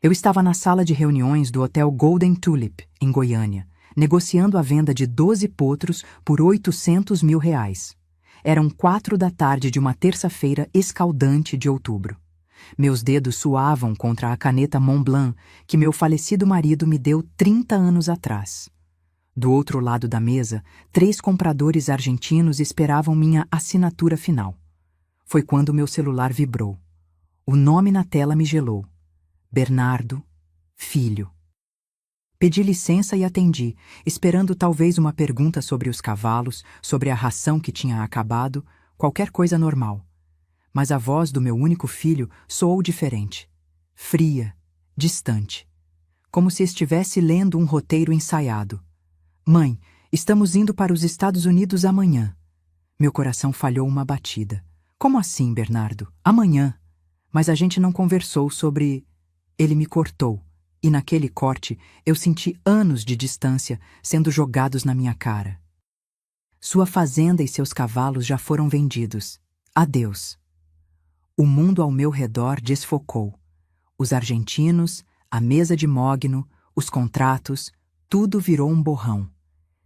Eu estava na sala de reuniões do Hotel Golden Tulip, em Goiânia, negociando a venda de 12 potros por R$ 800.000. Eram 4 da tarde de uma terça-feira escaldante de outubro. Meus dedos suavam contra a caneta Montblanc que meu falecido marido me deu 30 anos atrás. Do outro lado da mesa, 3 compradores argentinos esperavam minha assinatura final. Foi quando meu celular vibrou. O nome na tela me gelou. Bernardo, filho. Pedi licença e atendi, esperando talvez uma pergunta sobre os cavalos, sobre a ração que tinha acabado, qualquer coisa normal. Mas a voz do meu único filho soou diferente. Fria, distante. Como se estivesse lendo um roteiro ensaiado. Mãe, estamos indo para os Estados Unidos amanhã. Meu coração falhou uma batida. Como assim, Bernardo? Amanhã? Mas a gente não conversou sobre... Ele me cortou, e naquele corte eu senti anos de distância sendo jogados na minha cara. Sua fazenda e seus cavalos já foram vendidos. Adeus. O mundo ao meu redor desfocou. Os argentinos, a mesa de mogno, os contratos, tudo virou um borrão.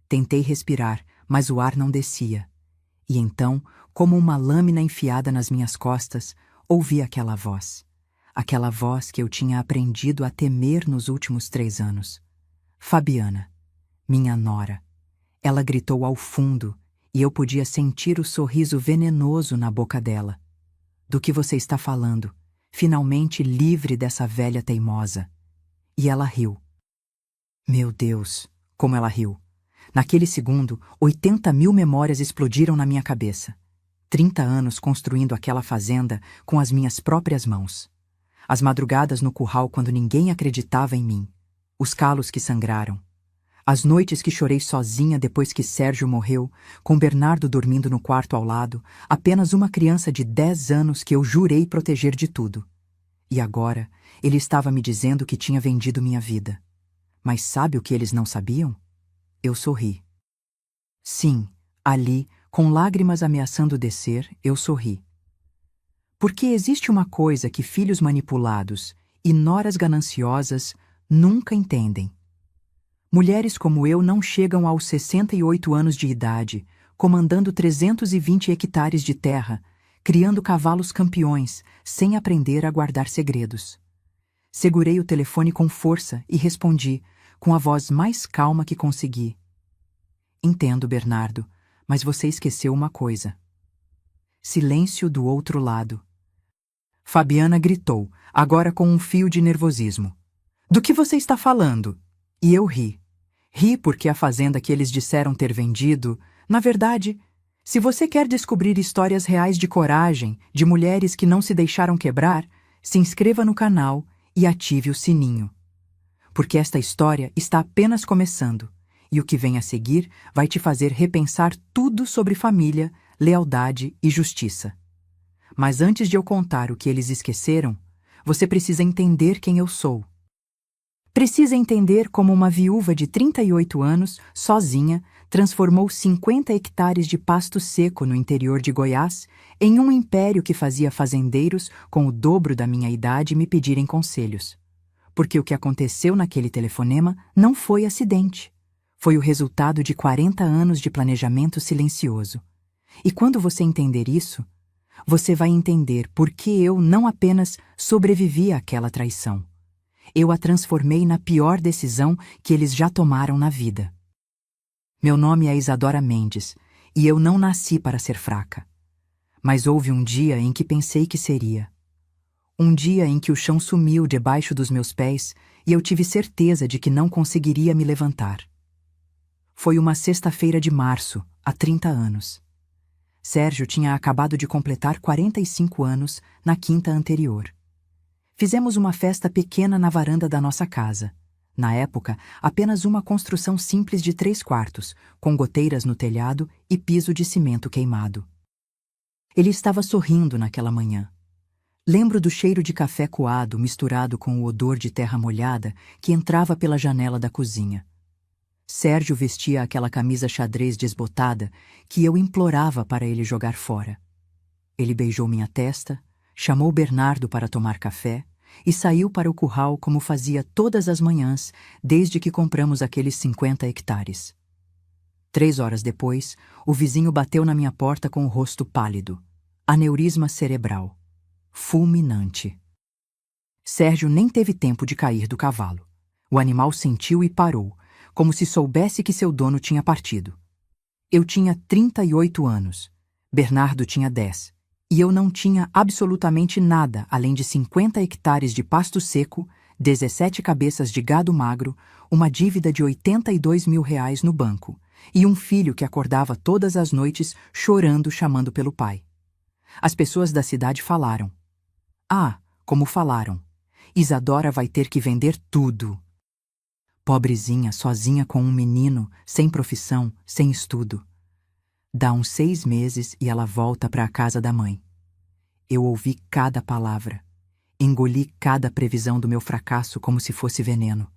Tentei respirar, mas o ar não descia. E então, como uma lâmina enfiada nas minhas costas, ouvi aquela voz. Aquela voz que eu tinha aprendido a temer nos últimos 3 anos. Fabiana, minha nora. Ela gritou ao fundo, e eu podia sentir o sorriso venenoso na boca dela. Do que você está falando? Finalmente livre dessa velha teimosa. E ela riu. Meu Deus, como ela riu. Naquele segundo, 80.000 memórias explodiram na minha cabeça. 30 anos construindo aquela fazenda com as minhas próprias mãos. As madrugadas no curral quando ninguém acreditava em mim. Os calos que sangraram. As noites que chorei sozinha depois que Sérgio morreu, com Bernardo dormindo no quarto ao lado, apenas uma criança de 10 anos que eu jurei proteger de tudo. E agora, ele estava me dizendo que tinha vendido minha vida. Mas sabe o que eles não sabiam? Eu sorri. Sim, ali, com lágrimas ameaçando descer, eu sorri. Porque existe uma coisa que filhos manipulados e noras gananciosas nunca entendem. Mulheres como eu não chegam aos 68 anos de idade, comandando 320 hectares de terra, criando cavalos campeões, sem aprender a guardar segredos. Segurei o telefone com força e respondi, com a voz mais calma que consegui. Entendo, Bernardo, mas você esqueceu uma coisa. Silêncio do outro lado. Fabiana gritou, agora com um fio de nervosismo. Do que você está falando? E eu ri. Ri porque a fazenda que eles disseram ter vendido, na verdade, se você quer descobrir histórias reais de coragem, de mulheres que não se deixaram quebrar, se inscreva no canal e ative o sininho. Porque esta história está apenas começando, e o que vem a seguir vai te fazer repensar tudo sobre família, lealdade e justiça. Mas antes de eu contar o que eles esqueceram, você precisa entender quem eu sou. Precisa entender como uma viúva de 38 anos, sozinha, transformou 50 hectares de pasto seco no interior de Goiás em um império que fazia fazendeiros com o dobro da minha idade me pedirem conselhos. Porque o que aconteceu naquele telefonema não foi acidente. Foi o resultado de 40 anos de planejamento silencioso. E quando você entender isso, você vai entender por que eu não apenas sobrevivi àquela traição. Eu a transformei na pior decisão que eles já tomaram na vida. Meu nome é Isadora Mendes, e eu não nasci para ser fraca. Mas houve um dia em que pensei que seria. Um dia em que o chão sumiu debaixo dos meus pés e eu tive certeza de que não conseguiria me levantar. Foi uma sexta-feira de março, há 30 anos. Sérgio tinha acabado de completar 45 anos na quinta anterior. Fizemos uma festa pequena na varanda da nossa casa. Na época, apenas uma construção simples de 3 quartos, com goteiras no telhado e piso de cimento queimado. Ele estava sorrindo naquela manhã. Lembro do cheiro de café coado misturado com o odor de terra molhada que entrava pela janela da cozinha. Sérgio vestia aquela camisa xadrez desbotada que eu implorava para ele jogar fora. Ele beijou minha testa, chamou Bernardo para tomar café e saiu para o curral como fazia todas as manhãs desde que compramos aqueles 50 hectares. 3 horas depois, o vizinho bateu na minha porta com o rosto pálido. Aneurisma cerebral. Fulminante. Sérgio nem teve tempo de cair do cavalo. O animal sentiu e parou, como se soubesse que seu dono tinha partido. Eu tinha 38 anos. Bernardo tinha 10. E eu não tinha absolutamente nada além de 50 hectares de pasto seco, 17 cabeças de gado magro, uma dívida de R$ 82 mil no banco e um filho que acordava todas as noites chorando, chamando pelo pai. As pessoas da cidade falaram. Ah, como falaram. Isadora vai ter que vender tudo. Pobrezinha, sozinha com um menino, sem profissão, sem estudo. Dá uns 6 meses e ela volta para a casa da mãe. Eu ouvi cada palavra. Engoli cada previsão do meu fracasso como se fosse veneno.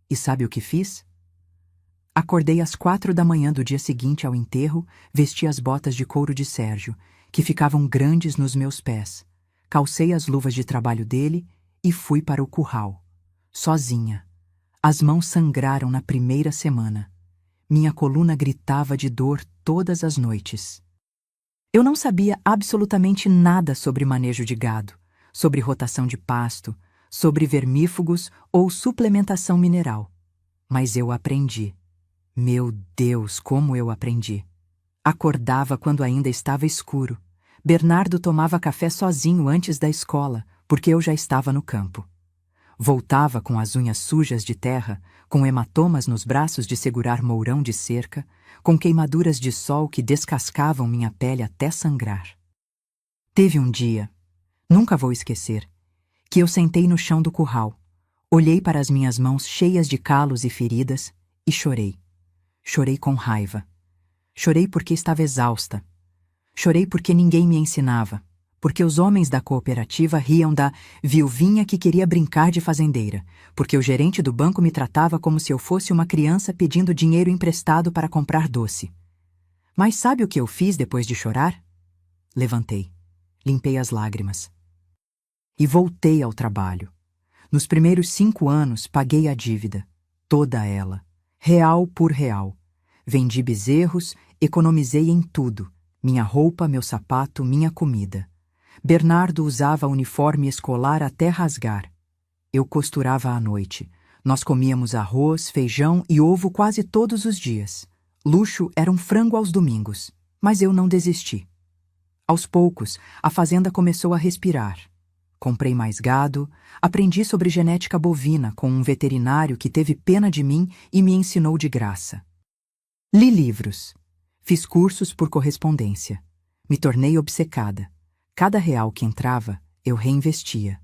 E sabe o que fiz? Acordei às 4 da manhã do dia seguinte ao enterro, vesti as botas de couro de Sérgio, que ficavam grandes nos meus pés, calcei as luvas de trabalho dele e fui para o curral. Sozinha. As mãos sangraram na primeira semana. Minha coluna gritava de dor todas as noites. Eu não sabia absolutamente nada sobre manejo de gado, sobre rotação de pasto, sobre vermífugos ou suplementação mineral. Mas eu aprendi. Meu Deus, como eu aprendi! Acordava quando ainda estava escuro. Bernardo tomava café sozinho antes da escola, porque eu já estava no campo. Voltava com as unhas sujas de terra, com hematomas nos braços de segurar mourão de cerca, com queimaduras de sol que descascavam minha pele até sangrar. Teve um dia, nunca vou esquecer, que eu sentei no chão do curral, olhei para as minhas mãos cheias de calos e feridas e chorei. Chorei com raiva. Chorei porque estava exausta. Chorei porque ninguém me ensinava, porque os homens da cooperativa riam da viuvinha que queria brincar de fazendeira, porque o gerente do banco me tratava como se eu fosse uma criança pedindo dinheiro emprestado para comprar doce. Mas sabe o que eu fiz depois de chorar? Levantei, limpei as lágrimas. E voltei ao trabalho. Nos primeiros 5 anos paguei a dívida, toda ela, real por real. Vendi bezerros, economizei em tudo, minha roupa, meu sapato, minha comida. Bernardo usava uniforme escolar até rasgar. Eu costurava à noite. Nós comíamos arroz, feijão e ovo quase todos os dias. Luxo era um frango aos domingos, mas eu não desisti. Aos poucos, a fazenda começou a respirar. Comprei mais gado, aprendi sobre genética bovina com um veterinário que teve pena de mim e me ensinou de graça. Li livros. Fiz cursos por correspondência. Me tornei obcecada. Cada real que entrava, eu reinvestia.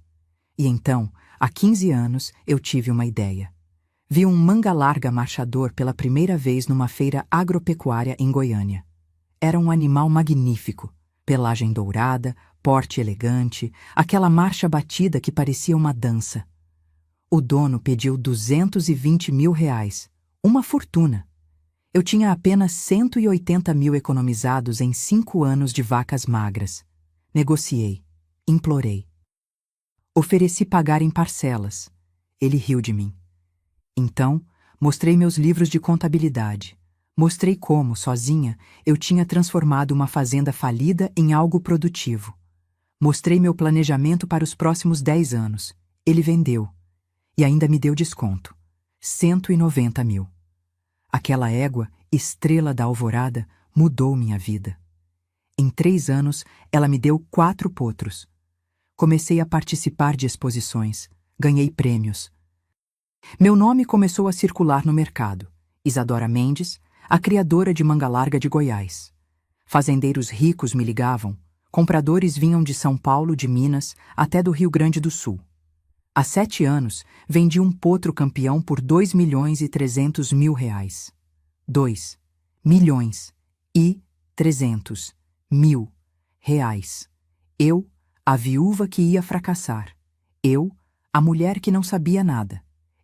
E então, há 15 anos, eu tive uma ideia. Vi um manga-larga marchador pela primeira vez numa feira agropecuária em Goiânia. Era um animal magnífico, pelagem dourada, porte elegante, aquela marcha batida que parecia uma dança. O dono pediu R$ 220 mil, uma fortuna. Eu tinha apenas 180 mil economizados em 5 anos de vacas magras. Negociei, implorei. Ofereci pagar em parcelas. Ele riu de mim. Então, mostrei meus livros de contabilidade. Mostrei como, sozinha, eu tinha transformado uma fazenda falida em algo produtivo. Mostrei meu planejamento para os próximos 10 anos. Ele vendeu. E ainda me deu desconto. 190 mil. Aquela égua, estrela da alvorada, mudou minha vida. Em 3 anos, ela me deu 4 potros. Comecei a participar de exposições. Ganhei prêmios. Meu nome começou a circular no mercado. Isadora Mendes, a criadora de manga larga de Goiás. Fazendeiros ricos me ligavam. Compradores vinham de São Paulo, de Minas, até do Rio Grande do Sul. Há 7 anos, vendi um potro campeão por R$ 2.300.000. 2.300.000. Eu, a viúva que ia fracassar. Eu, a mulher que não sabia nada.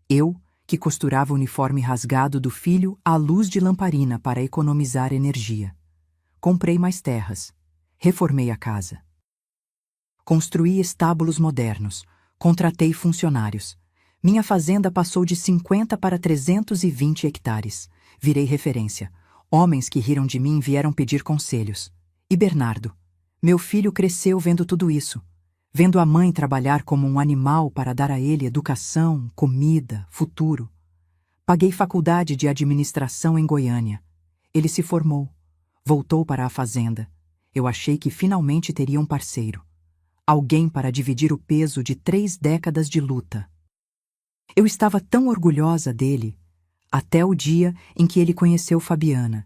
Eu, que costurava o uniforme rasgado do filho à luz de lamparina para economizar energia. Comprei mais terras. Reformei a casa. Construí estábulos modernos. Contratei funcionários. Minha fazenda passou de 50 para 320 hectares. Virei referência. Homens que riram de mim vieram pedir conselhos. E Bernardo? Meu filho cresceu vendo tudo isso. Vendo a mãe trabalhar como um animal para dar a ele educação, comida, futuro. Paguei faculdade de administração em Goiânia. Ele se formou. Voltou para a fazenda. Eu achei que finalmente teria um parceiro. Alguém para dividir o peso de 3 décadas de luta. Eu estava tão orgulhosa dele, até o dia em que ele conheceu Fabiana,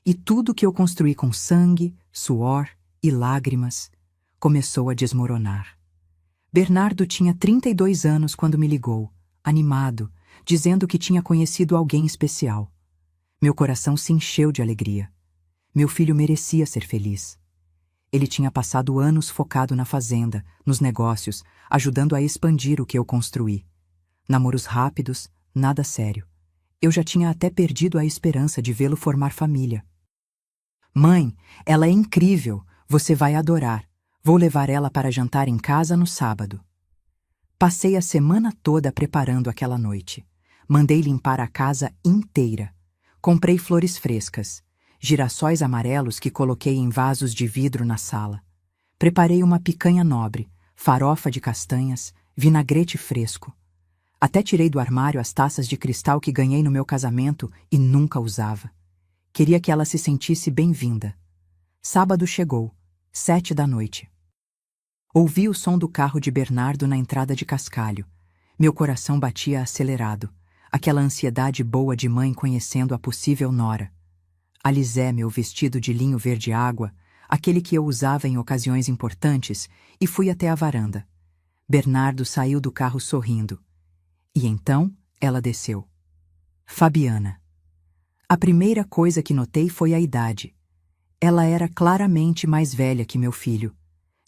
e tudo que eu construí com sangue, suor e lágrimas começou a desmoronar. Bernardo tinha 32 anos quando me ligou, animado, dizendo que tinha conhecido alguém especial. Meu coração se encheu de alegria. Meu filho merecia ser feliz. Ele tinha passado anos focado na fazenda, nos negócios, ajudando a expandir o que eu construí. Namoros rápidos, nada sério. Eu já tinha até perdido a esperança de vê-lo formar família. Mãe, ela é incrível, você vai adorar. Vou levar ela para jantar em casa no sábado. Passei a semana toda preparando aquela noite. Mandei limpar a casa inteira. Comprei flores frescas, girassóis amarelos que coloquei em vasos de vidro na sala. Preparei uma picanha nobre, farofa de castanhas, vinagrete fresco. Até tirei do armário as taças de cristal que ganhei no meu casamento e nunca usava. Queria que ela se sentisse bem-vinda. Sábado chegou, 7 da noite. Ouvi o som do carro de Bernardo na entrada de Cascalho. Meu coração batia acelerado. Aquela ansiedade boa de mãe conhecendo a possível nora. Alisei meu vestido de linho verde água, aquele que eu usava em ocasiões importantes, e fui até a varanda. Bernardo saiu do carro sorrindo. E então ela desceu. Fabiana. A primeira coisa que notei foi a idade. Ela era claramente mais velha que meu filho.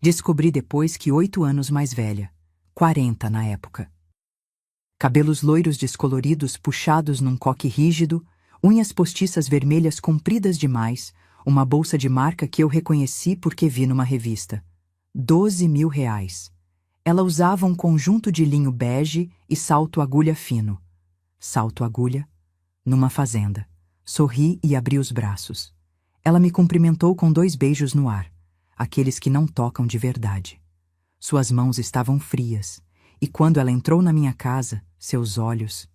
Descobri depois que 8 anos mais velha. 40 na época. Cabelos loiros descoloridos puxados num coque rígido, unhas postiças vermelhas compridas demais, uma bolsa de marca que eu reconheci porque vi numa revista. 12.000 reais. Ela usava um conjunto de linho bege e salto agulha fino. Salto agulha? Numa fazenda. Sorri e abri os braços. Ela me cumprimentou com 2 beijos no ar, aqueles que não tocam de verdade. Suas mãos estavam frias, e quando ela entrou na minha casa, seus olhos...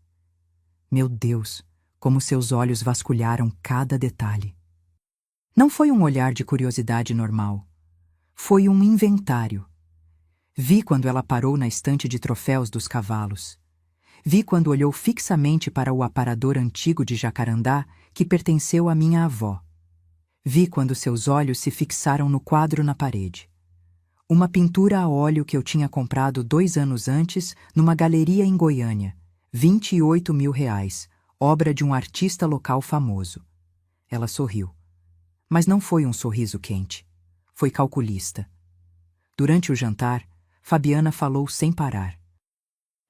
Meu Deus, como seus olhos vasculharam cada detalhe. Não foi um olhar de curiosidade normal. Foi um inventário. Vi quando ela parou na estante de troféus dos cavalos. Vi quando olhou fixamente para o aparador antigo de jacarandá que pertenceu à minha avó. Vi quando seus olhos se fixaram no quadro na parede. Uma pintura a óleo que eu tinha comprado 2 anos antes numa galeria em Goiânia. 28.000 reais, obra de um artista local famoso. Ela sorriu. Mas não foi um sorriso quente. Foi calculista. Durante o jantar, Fabiana falou sem parar.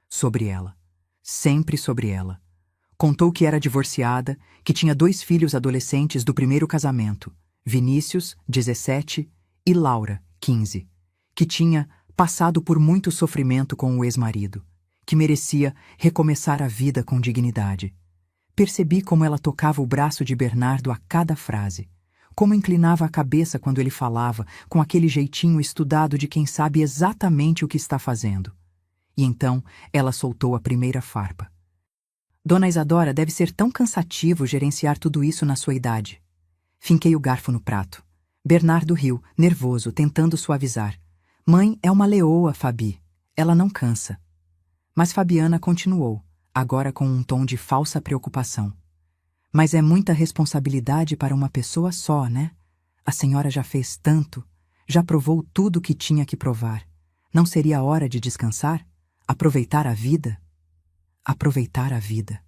Sobre ela. Sempre sobre ela. Contou que era divorciada, que tinha 2 filhos adolescentes do primeiro casamento, Vinícius, 17, e Laura, 15, que tinha passado por muito sofrimento com o ex-marido, que merecia recomeçar a vida com dignidade. Percebi como ela tocava o braço de Bernardo a cada frase, como inclinava a cabeça quando ele falava, com aquele jeitinho estudado de quem sabe exatamente o que está fazendo. E então ela soltou a primeira farpa. Dona Isadora, deve ser tão cansativo gerenciar tudo isso na sua idade. Finquei o garfo no prato. Bernardo riu, nervoso, tentando suavizar. Mãe é uma leoa, Fabi. Ela não cansa. Mas Fabiana continuou, agora com um tom de falsa preocupação. Mas é muita responsabilidade para uma pessoa só, né? A senhora já fez tanto, já provou tudo que tinha que provar. Não seria hora de descansar? Aproveitar a vida? Aproveitar a vida.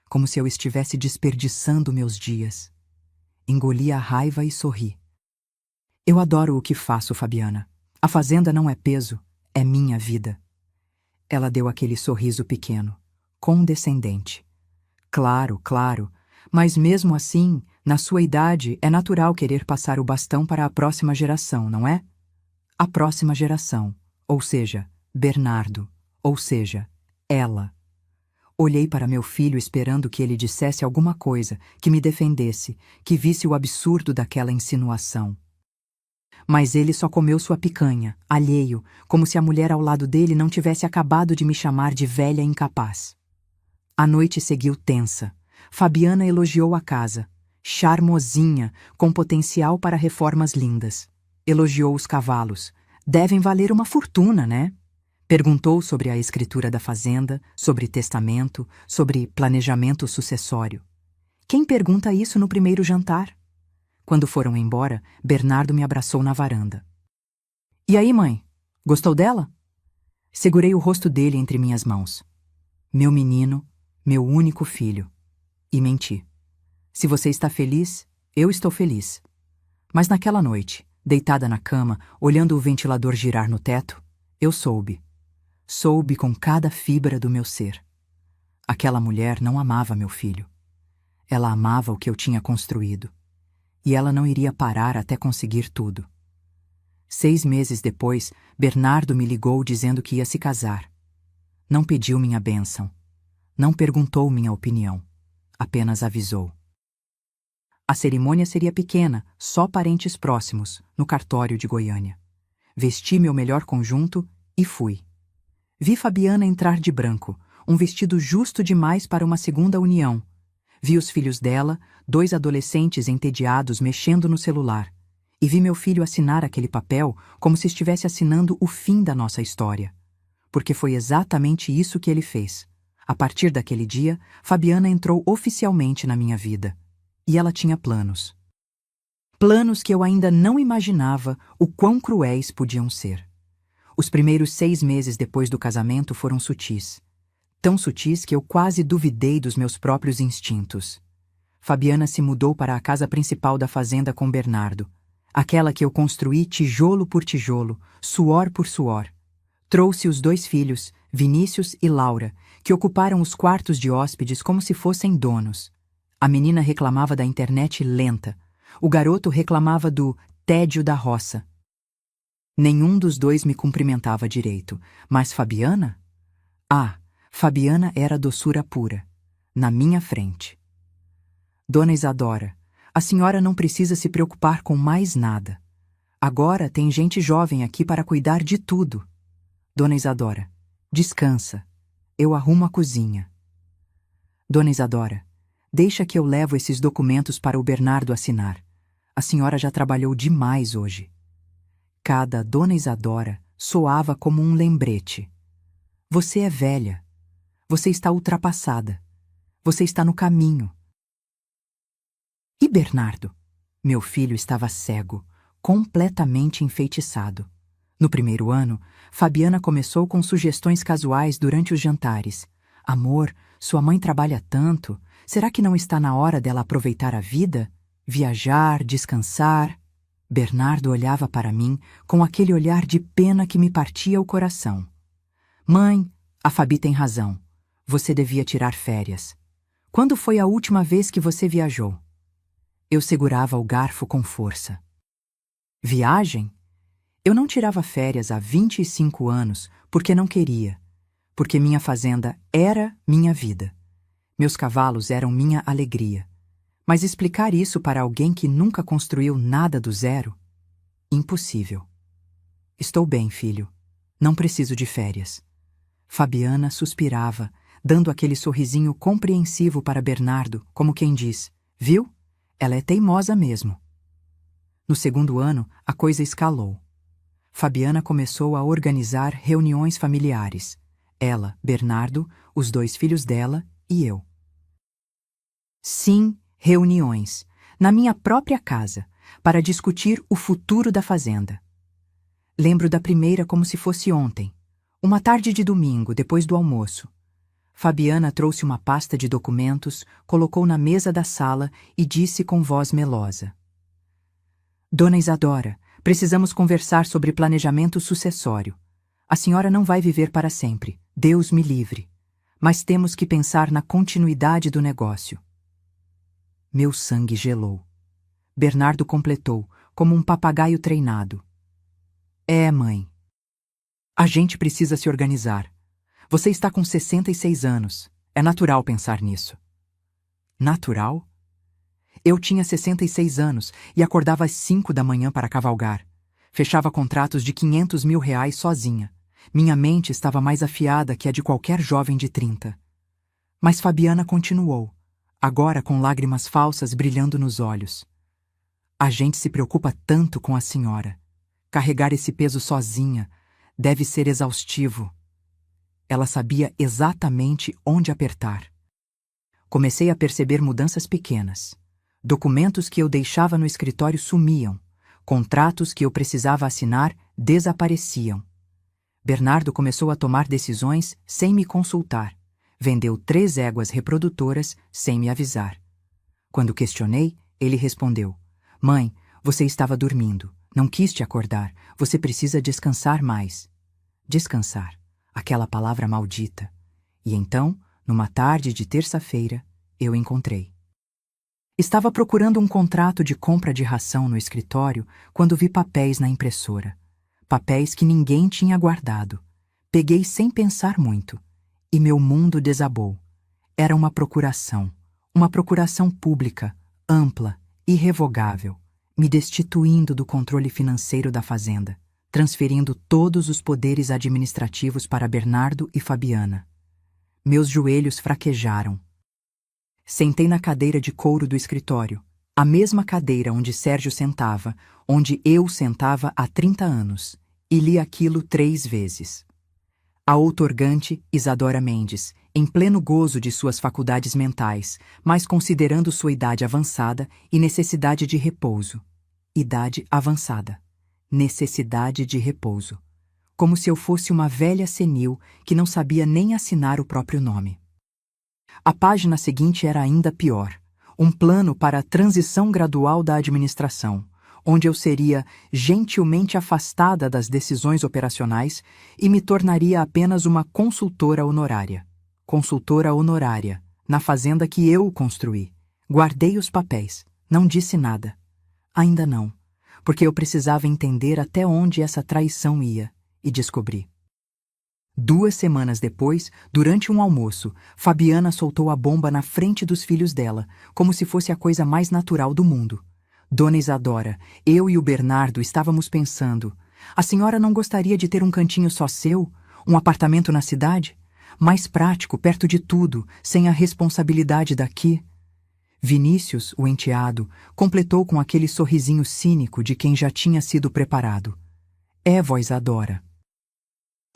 Como se eu estivesse desperdiçando meus dias. Engoli a raiva e sorri. Eu adoro o que faço, Fabiana. A fazenda não é peso, é minha vida. Ela deu aquele sorriso pequeno, condescendente. Claro, claro. Mas mesmo assim, na sua idade, é natural querer passar o bastão para a próxima geração, não é? A próxima geração, ou seja, Bernardo, ou seja, ela. Olhei para meu filho esperando que ele dissesse alguma coisa, que me defendesse, que visse o absurdo daquela insinuação. Mas ele só comeu sua picanha, alheio, como se a mulher ao lado dele não tivesse acabado de me chamar de velha incapaz. A noite seguiu tensa. Fabiana elogiou a casa. Charmosinha, com potencial para reformas lindas. Elogiou os cavalos. Devem valer uma fortuna, né? Perguntou sobre a escritura da fazenda, sobre testamento, sobre planejamento sucessório. Quem pergunta isso no primeiro jantar? Quando foram embora, Bernardo me abraçou na varanda. E aí, mãe? Gostou dela? Segurei o rosto dele entre minhas mãos. Meu menino, meu único filho. E menti. Se você está feliz, eu estou feliz. Mas naquela noite, deitada na cama, olhando o ventilador girar no teto, eu soube. Soube com cada fibra do meu ser. Aquela mulher não amava meu filho. Ela amava o que eu tinha construído. E ela não iria parar até conseguir tudo. 6 meses depois, Bernardo me ligou dizendo que ia se casar. Não pediu minha bênção. Não perguntou minha opinião. Apenas avisou. A cerimônia seria pequena, só parentes próximos, no cartório de Goiânia. Vesti meu melhor conjunto e fui. Vi Fabiana entrar de branco, um vestido justo demais para uma segunda união. Vi os filhos dela, 2 adolescentes entediados mexendo no celular. E vi meu filho assinar aquele papel como se estivesse assinando o fim da nossa história. Porque foi exatamente isso que ele fez. A partir daquele dia, Fabiana entrou oficialmente na minha vida. E ela tinha planos. Planos que eu ainda não imaginava o quão cruéis podiam ser. Os primeiros 6 meses depois do casamento foram sutis. Tão sutis que eu quase duvidei dos meus próprios instintos. Fabiana se mudou para a casa principal da fazenda com Bernardo. Aquela que eu construí tijolo por tijolo, suor por suor. Trouxe os 2 filhos, Vinícius e Laura, que ocuparam os quartos de hóspedes como se fossem donos. A menina reclamava da internet lenta. O garoto reclamava do tédio da roça. Nenhum dos 2 me cumprimentava direito, mas Fabiana? Fabiana era doçura pura, na minha frente. Dona Isadora, a senhora não precisa se preocupar com mais nada. Agora tem gente jovem aqui para cuidar de tudo. Dona Isadora, descansa. Eu arrumo a cozinha. Dona Isadora, deixa que eu levo esses documentos para o Bernardo assinar. A senhora já trabalhou demais hoje. Cada Dona Isadora soava como um lembrete. Você é velha. Você está ultrapassada. Você está no caminho. E Bernardo? Meu filho estava cego, completamente enfeitiçado. No primeiro ano, Fabiana começou com sugestões casuais durante os jantares. Amor, sua mãe trabalha tanto. Será que não está na hora dela aproveitar a vida? Viajar, descansar? Bernardo olhava para mim com aquele olhar de pena que me partia o coração. Mãe, a Fabi tem razão. Você devia tirar férias. Quando foi a última vez que você viajou? Eu segurava o garfo com força. Viagem? Eu não tirava férias há 25 anos porque não queria. Porque minha fazenda era minha vida. Meus cavalos eram minha alegria. Mas explicar isso para alguém que nunca construiu nada do zero? Impossível. Estou bem, filho. Não preciso de férias. Fabiana suspirava, dando aquele sorrisinho compreensivo para Bernardo, como quem diz, viu? Ela é teimosa mesmo. No segundo ano, a coisa escalou. Fabiana começou a organizar reuniões familiares. Ela, Bernardo, os 2 filhos dela e eu. Sim, reuniões, na minha própria casa, para discutir o futuro da fazenda. Lembro da primeira como se fosse ontem, uma tarde de domingo, depois do almoço. Fabiana trouxe uma pasta de documentos, colocou na mesa da sala e disse com voz melosa. Dona Isadora, precisamos conversar sobre planejamento sucessório. A senhora não vai viver para sempre, Deus me livre. Mas temos que pensar na continuidade do negócio. Meu sangue gelou. Bernardo completou, como um papagaio treinado. É, mãe. A gente precisa se organizar. Você está com 66 anos. É natural pensar nisso. Natural? Eu tinha 66 anos e acordava às 5 da manhã para cavalgar. Fechava contratos de R$ 500.000 sozinha. Minha mente estava mais afiada que a de qualquer jovem de 30. Mas Fabiana continuou, agora com lágrimas falsas brilhando nos olhos. A gente se preocupa tanto com a senhora. Carregar esse peso sozinha deve ser exaustivo. Ela sabia exatamente onde apertar. Comecei a perceber mudanças pequenas. Documentos que eu deixava no escritório sumiam. Contratos que eu precisava assinar desapareciam. Bernardo começou a tomar decisões sem me consultar. Vendeu 3 éguas reprodutoras sem me avisar. Quando questionei, ele respondeu: Mãe, você estava dormindo. Não quis te acordar. Você precisa descansar mais. Descansar. Aquela palavra maldita. E então, numa tarde de terça-feira, eu encontrei. Estava procurando um contrato de compra de ração no escritório quando vi papéis na impressora. Papéis que ninguém tinha guardado. Peguei sem pensar muito. E meu mundo desabou. Era uma procuração pública, ampla, irrevogável, me destituindo do controle financeiro da fazenda, transferindo todos os poderes administrativos para Bernardo e Fabiana. Meus joelhos fraquejaram. Sentei na cadeira de couro do escritório, a mesma cadeira onde Sérgio sentava, onde eu sentava há 30 anos, e li aquilo 3 vezes. A outorgante Isadora Mendes, em pleno gozo de suas faculdades mentais, mas considerando sua idade avançada e necessidade de repouso. Idade avançada. Necessidade de repouso. Como se eu fosse uma velha senil que não sabia nem assinar o próprio nome. A página seguinte era ainda pior. Um plano para a transição gradual da administração, onde eu seria gentilmente afastada das decisões operacionais e me tornaria apenas uma consultora honorária. Consultora honorária, na fazenda que eu construí. Guardei os papéis, não disse nada. Ainda não, porque eu precisava entender até onde essa traição ia, e descobri. 2 semanas depois, durante um almoço, Fabiana soltou a bomba na frente dos filhos dela, como se fosse a coisa mais natural do mundo. Dona Isadora, eu e o Bernardo estávamos pensando: a senhora não gostaria de ter um cantinho só seu? Um apartamento na cidade? Mais prático, perto de tudo, sem a responsabilidade daqui? Vinícius, o enteado, completou com aquele sorrisinho cínico de quem já tinha sido preparado. Vó Isadora.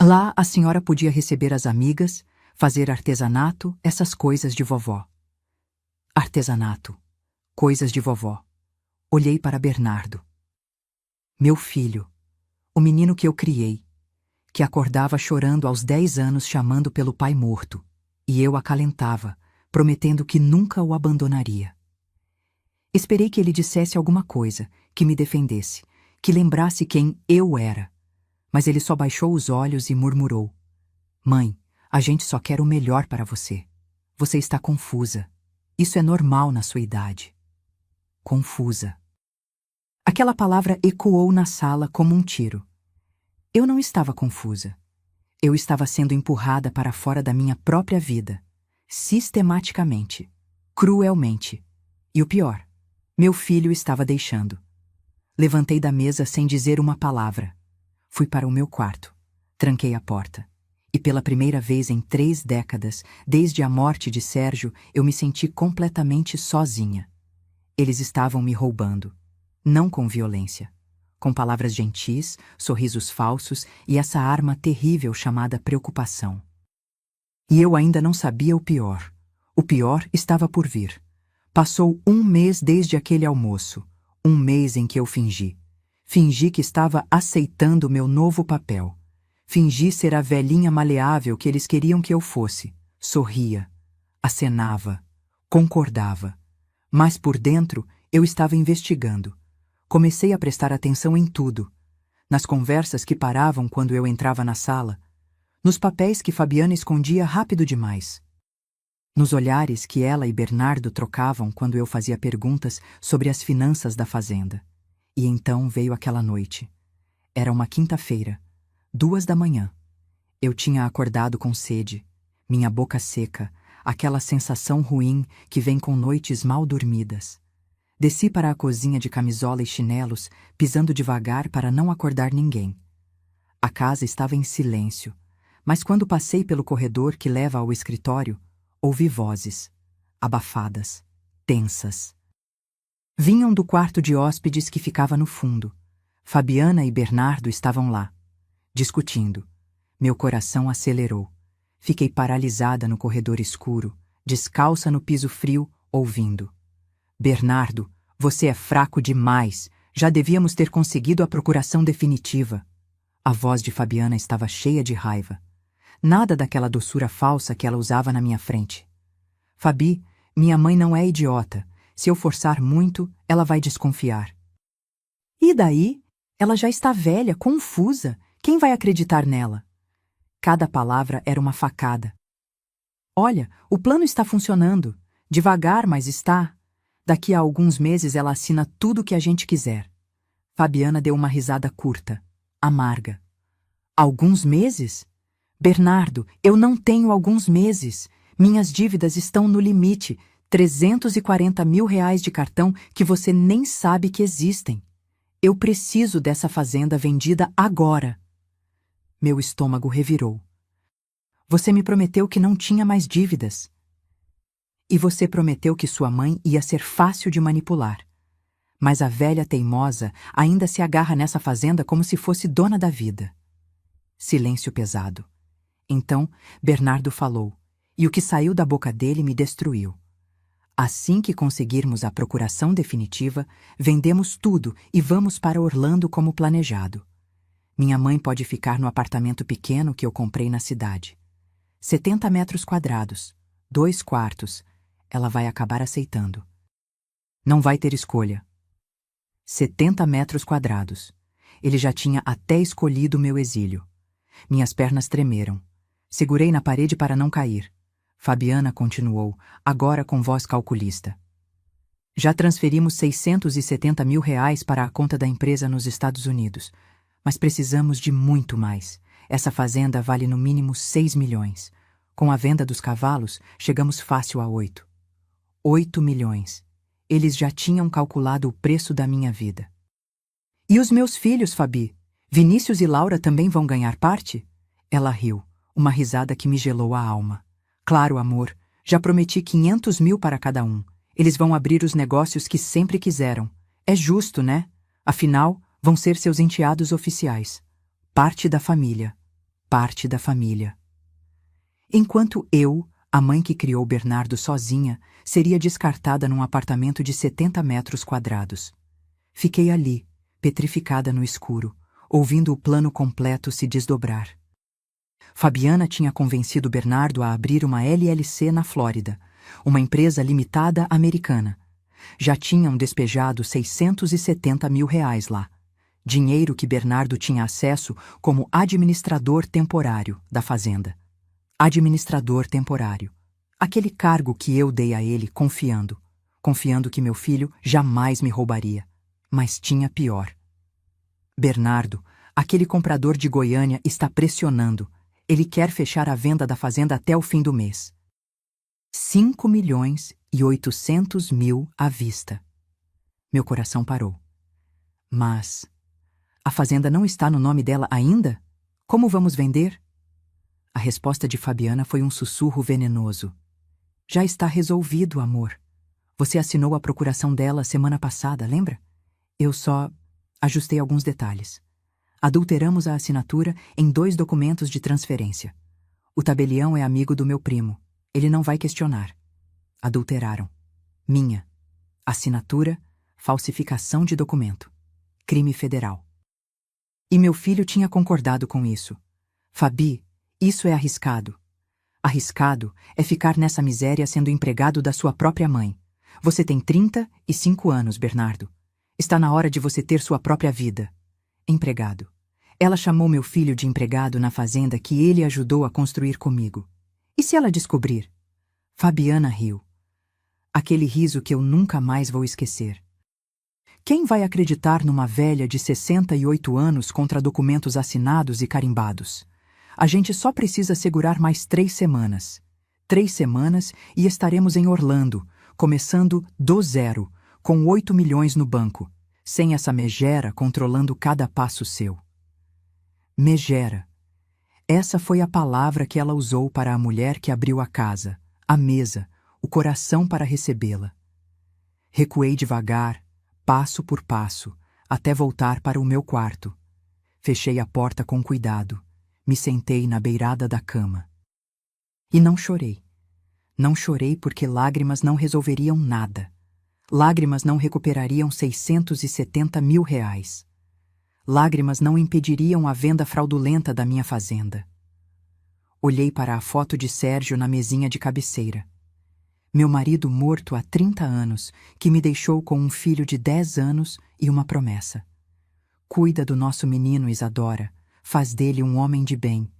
Lá a senhora podia receber as amigas, fazer artesanato, essas coisas de vovó. Artesanato. Coisas de vovó. Olhei para Bernardo. Meu filho. O menino que eu criei. Que acordava chorando aos 10 anos chamando pelo pai morto. E eu acalentava, prometendo que nunca o abandonaria. Esperei que ele dissesse alguma coisa, que me defendesse, que lembrasse quem eu era. Mas ele só baixou os olhos e murmurou: Mãe, a gente só quer o melhor para você. Você está confusa. Isso é normal na sua idade. Confusa. Aquela palavra ecoou na sala como um tiro. Eu não estava confusa. Eu estava sendo empurrada para fora da minha própria vida. Sistematicamente. Cruelmente. E o pior, meu filho estava deixando. Levantei da mesa sem dizer uma palavra. Fui para o meu quarto. Tranquei a porta. E pela primeira vez em 3 décadas, desde a morte de Sérgio, eu me senti completamente sozinha. Eles estavam me roubando. Não com violência. Com palavras gentis, sorrisos falsos e essa arma terrível chamada preocupação. E eu ainda não sabia o pior. O pior estava por vir. Passou 1 mês desde aquele almoço. 1 mês em que eu fingi. Fingi que estava aceitando meu novo papel. Fingi ser a velhinha maleável que eles queriam que eu fosse. Sorria. Acenava. Concordava. Mas por dentro eu estava investigando. Comecei a prestar atenção em tudo. Nas conversas que paravam quando eu entrava na sala. Nos papéis que Fabiana escondia rápido demais. Nos olhares que ela e Bernardo trocavam quando eu fazia perguntas sobre as finanças da fazenda. E então veio aquela noite. Era uma quinta-feira, 2 da manhã. Eu tinha acordado com sede, minha boca seca, aquela sensação ruim que vem com noites mal dormidas. Desci para a cozinha de camisola e chinelos, pisando devagar para não acordar ninguém. A casa estava em silêncio, mas quando passei pelo corredor que leva ao escritório, ouvi vozes, abafadas, tensas. Vinham do quarto de hóspedes que ficava no fundo. Fabiana e Bernardo estavam lá, discutindo. Meu coração acelerou. Fiquei paralisada no corredor escuro, descalça no piso frio, ouvindo. Bernardo, você é fraco demais. Já devíamos ter conseguido a procuração definitiva. A voz de Fabiana estava cheia de raiva. Nada daquela doçura falsa que ela usava na minha frente. Fabi, minha mãe não é idiota. Se eu forçar muito, ela vai desconfiar. E daí? Ela já está velha, confusa. Quem vai acreditar nela? Cada palavra era uma facada. Olha, o plano está funcionando. Devagar, mas está. Daqui a alguns meses ela assina tudo o que a gente quiser. Fabiana deu uma risada curta, amarga. Alguns meses? Bernardo, eu não tenho alguns meses. Minhas dívidas estão no limite. 340 mil reais de cartão que você nem sabe que existem. Eu preciso dessa fazenda vendida agora. Meu estômago revirou. Você me prometeu que não tinha mais dívidas. E você prometeu que sua mãe ia ser fácil de manipular. Mas a velha teimosa ainda se agarra nessa fazenda como se fosse dona da vida. Silêncio pesado. Então, Bernardo falou, e o que saiu da boca dele me destruiu. Assim que conseguirmos a procuração definitiva, vendemos tudo e vamos para Orlando como planejado. Minha mãe pode ficar no apartamento pequeno que eu comprei na cidade. 70 metros quadrados, 2 quartos. Ela vai acabar aceitando. Não vai ter escolha. 70 metros quadrados. Ele já tinha até escolhido meu exílio. Minhas pernas tremeram. Segurei na parede para não cair. Fabiana continuou, agora com voz calculista. Já transferimos 670 mil reais para a conta da empresa nos Estados Unidos. Mas precisamos de muito mais. Essa fazenda vale no mínimo 6 milhões. Com a venda dos cavalos, chegamos fácil a 8. 8 milhões. Eles já tinham calculado o preço da minha vida. E os meus filhos, Fabi? Vinícius e Laura também vão ganhar parte? Ela riu, uma risada que me gelou a alma. Claro, amor, já prometi 500 mil para cada um. Eles vão abrir os negócios que sempre quiseram. É justo, né? Afinal, vão ser seus enteados oficiais. Parte da família. Parte da família. Enquanto eu, a mãe que criou Bernardo sozinha, seria descartada num apartamento de 70 metros quadrados. Fiquei ali, petrificada no escuro, ouvindo o plano completo se desdobrar. Fabiana tinha convencido Bernardo a abrir uma LLC na Flórida, uma empresa limitada americana. Já tinham despejado 670 mil reais lá. Dinheiro que Bernardo tinha acesso como administrador temporário da fazenda. Administrador temporário. Aquele cargo que eu dei a ele confiando que meu filho jamais me roubaria. Mas tinha pior. Bernardo, aquele comprador de Goiânia, está pressionando. Ele quer fechar a venda da fazenda até o fim do mês. 5 milhões e 800 mil à vista. Meu coração parou. Mas a fazenda não está no nome dela ainda? Como vamos vender? A resposta de Fabiana foi um sussurro venenoso. Já está resolvido, amor. Você assinou a procuração dela semana passada, lembra? Eu só ajustei alguns detalhes. Adulteramos a assinatura em 2 documentos de transferência. O tabelião é amigo do meu primo. Ele não vai questionar. Adulteraram. Minha. Assinatura, falsificação de documento. Crime federal. E meu filho tinha concordado com isso. Fabi, isso é arriscado. Arriscado é ficar nessa miséria sendo empregado da sua própria mãe. Você tem 35 anos, Bernardo. Está na hora de você ter sua própria vida. Empregado. Ela chamou meu filho de empregado na fazenda que ele ajudou a construir comigo. E se ela descobrir? Fabiana riu. Aquele riso que eu nunca mais vou esquecer. Quem vai acreditar numa velha de 68 anos contra documentos assinados e carimbados? A gente só precisa segurar mais 3 semanas. 3 semanas e estaremos em Orlando, começando do zero, com 8 milhões no banco, sem essa megera controlando cada passo seu. Megera. Essa foi a palavra que ela usou para a mulher que abriu a casa, a mesa, o coração para recebê-la. Recuei devagar, passo por passo, até voltar para o meu quarto. Fechei a porta com cuidado, me sentei na beirada da cama. E não chorei. Não chorei porque lágrimas não resolveriam nada. Lágrimas não recuperariam 670 mil reais. Lágrimas não impediriam a venda fraudulenta da minha fazenda. Olhei para a foto de Sérgio na mesinha de cabeceira. Meu marido morto há 30 anos, que me deixou com um filho de 10 anos e uma promessa. Cuida do nosso menino, Isadora. Faz dele um homem de bem.